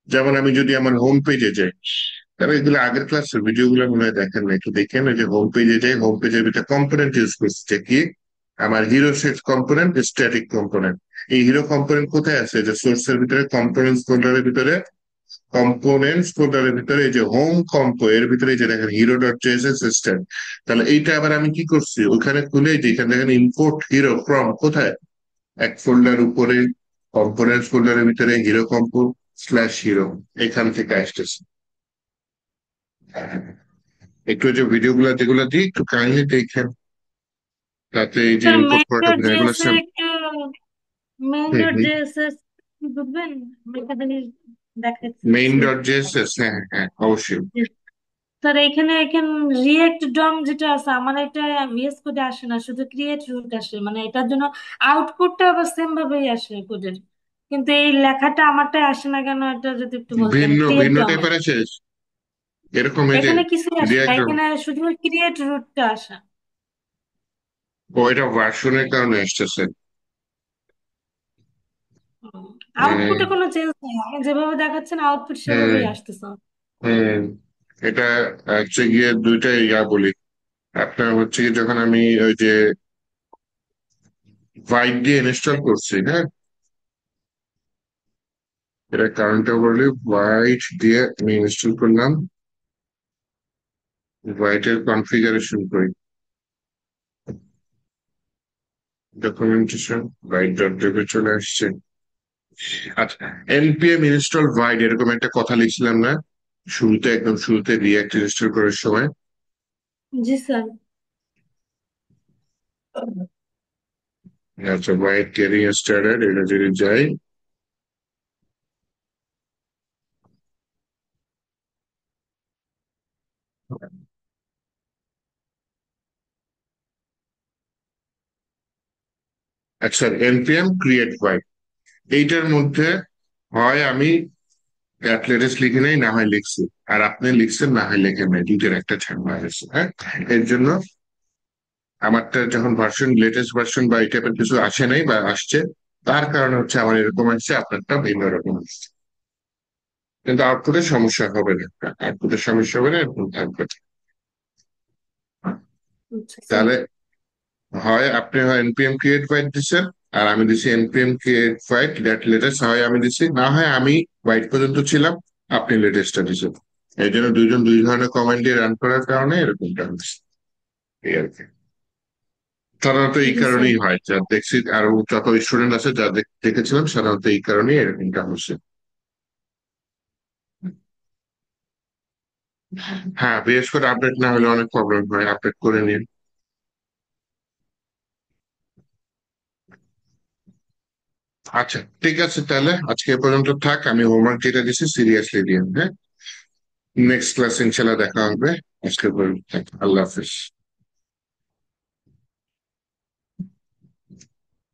যেমন আমি যদি আমার হোম পেজে যাই, তাহলে এগুলো আগের ক্লাসের ভিডিও গুলো মনে হয় দেখেন না, একটু দেখেন। ওই যে হোম পেজে যাই, হোম পেজের ভিতরে কম্পোনেন্ট ইউজ করছে কি? আমার hero set component, static component. এই হিরো কম্পোনেন্ট কোথায় আছে? যে সোর্সের ভিতরে কম্পোনেন্টস ফোল্ডারের ভিতরে, কম্পোনেন্টস ফোল্ডারের ভিতরে এই যে হোম কম্পো এর ভিতরে এই যে দেখেন হিরো ডট জেএসএস সিস্টেম। তাহলে এইটা আবার আমি কি করছি? ওখানে খুলে যে এখানে দেখেন ইম্পোর্ট হিরো ফ্রম কোথায়? এক ফোল্ডার উপরে কম্পোনেন্টস ফোল্ডারের ভিতরে হিরো কম্পো স্ল্যাশ হিরো, এখান থেকে আসতেছে। একটু ওই যে ভিডিও গুলা যেগুলো দিই একটু কাইন্ডলি দেখেন, তাতে এই যে স্যার ইম্পোর্ট মেইন করাটা ডট বোঝা এগুলো জেএস এ সব। একটু, মেইন হুম ডট হুম, জেএস বুঝবেন? আমি একটা জিনিস দেখাচ্ছি। মেইন ডট জেএসএস, হ্যাঁ হ্যাঁ হ্যাঁ, অবশ্যই। স্যার এখানে এখানে রিয়েক্ট ডম যেটা আছে, আমার এটা ভিএস কোডে আসে না, শুধু ক্রিয়েট রুট আসে। মানে এটার জন্য আউটপুটটা আবার সেম ভাবেই আসে কোডের, কিন্তু এই লেখাটা আমারটাই আসে না কেন, এটা যদি একটু বলতেন। ভিন্ন ক্রিয়েট ভিন্ন ডমে টাইপের আছে এরকম, এই যে এখানে কিছুই আসে না, রিয়াক্ট। এখানে শুধু ক্রিয়েট রুটটা আসে। ও, এটা ভার্সনের কারণে আসতেছে। আউটপুটে কোনো চেঞ্জ নেই, আপনি যেভাবে দেখাচ্ছেন আউটপুট হুম সেভাবেই আসতেছে। হুম, এটা হচ্ছে গিয়ে দুইটা ইয়া বলি। আপনার হচ্ছে কি, যখন আমি ওই যে ভাইট দিয়ে ইনস্টল করছি, হ্যাঁ, এটা কারেন্টটা বলি ভাইট দিয়ে আমি ইনস্টল করলাম। ভাইটের কনফিগারেশন করি, ডকুমেন্টেশন, ভাইট ডট ডেভে চলে আসছে। আচ্ছা, npm ইনস্টল ভাইট এরকম একটা কথা লিখছিলাম না শুরুতে, একদম শুরুতে রিয়াক্ট ইনস্টল করার সময়? জি স্যার। আচ্ছা, ভাইট গেটিং স্টার্টেড এটা যদি যাই, আচ্ছা npm ক্রিয়েট ভাইট, এইটার মধ্যে হয় আমি লেটেস্ট লিখে নেই, না হয় লিখছি। আর আপনি লিখছেন না হয় লেখেন নাই, দুইটার একটা ঝামেলা হয়েছে। হ্যাঁ, এর জন্য আমারটা যখন ভার্সন, লেটেস্ট ভার্সন বা এই টাইপের কিছু আসে নাই বা আসছে, তার কারণে হচ্ছে আমার এরকম আসছে, আপনারটা ভিন্ন রকম আসছে। কিন্তু আউটপুটের সমস্যা হবে না, আউটপুটের সমস্যা হবে না, এরকম থাকবে। আচ্ছা স্যার। তাহলে হয় আপনি হয় এনপিএম ক্রিয়েট ফাইট দিচ্ছেন, আর আমি দিছি npm create fight that latest, হয় আমি দিছি, না হয় আমি হোয়াইট পর্যন্ত ছিলাম, আপনি লেটেস্টটা দিচ্ছেন। এই জন্য দুইজন দুই ধরনের কমান্ড দিয়ে রান করার কারণে এরকমটা হচ্ছে, এই আর কি। সাধারণত এই জি স্যার। কারণেই হয়, যা দেখছি আরো যত স্টুডেন্ট আছে যা দেখেছিলাম, সাধারণত এই কারণেই এরকমটা হচ্ছে। হ্যাঁ, বিশেষ করে আপডেট না হলে অনেক প্রবলেম হয়, আপডেট করে নিন। আচ্ছা, ঠিক আছে, তাহলে আজকে এ পর্যন্ত থাক। আমি হোমওয়ার্ক যেটা দিছি সিরিয়াসলি দিন, হ্যাঁ। নেক্সট ক্লাস ইনশাল্লাহ দেখা হবে। আজকে পর্যন্ত থাক। আল্লাহ হাফিজ।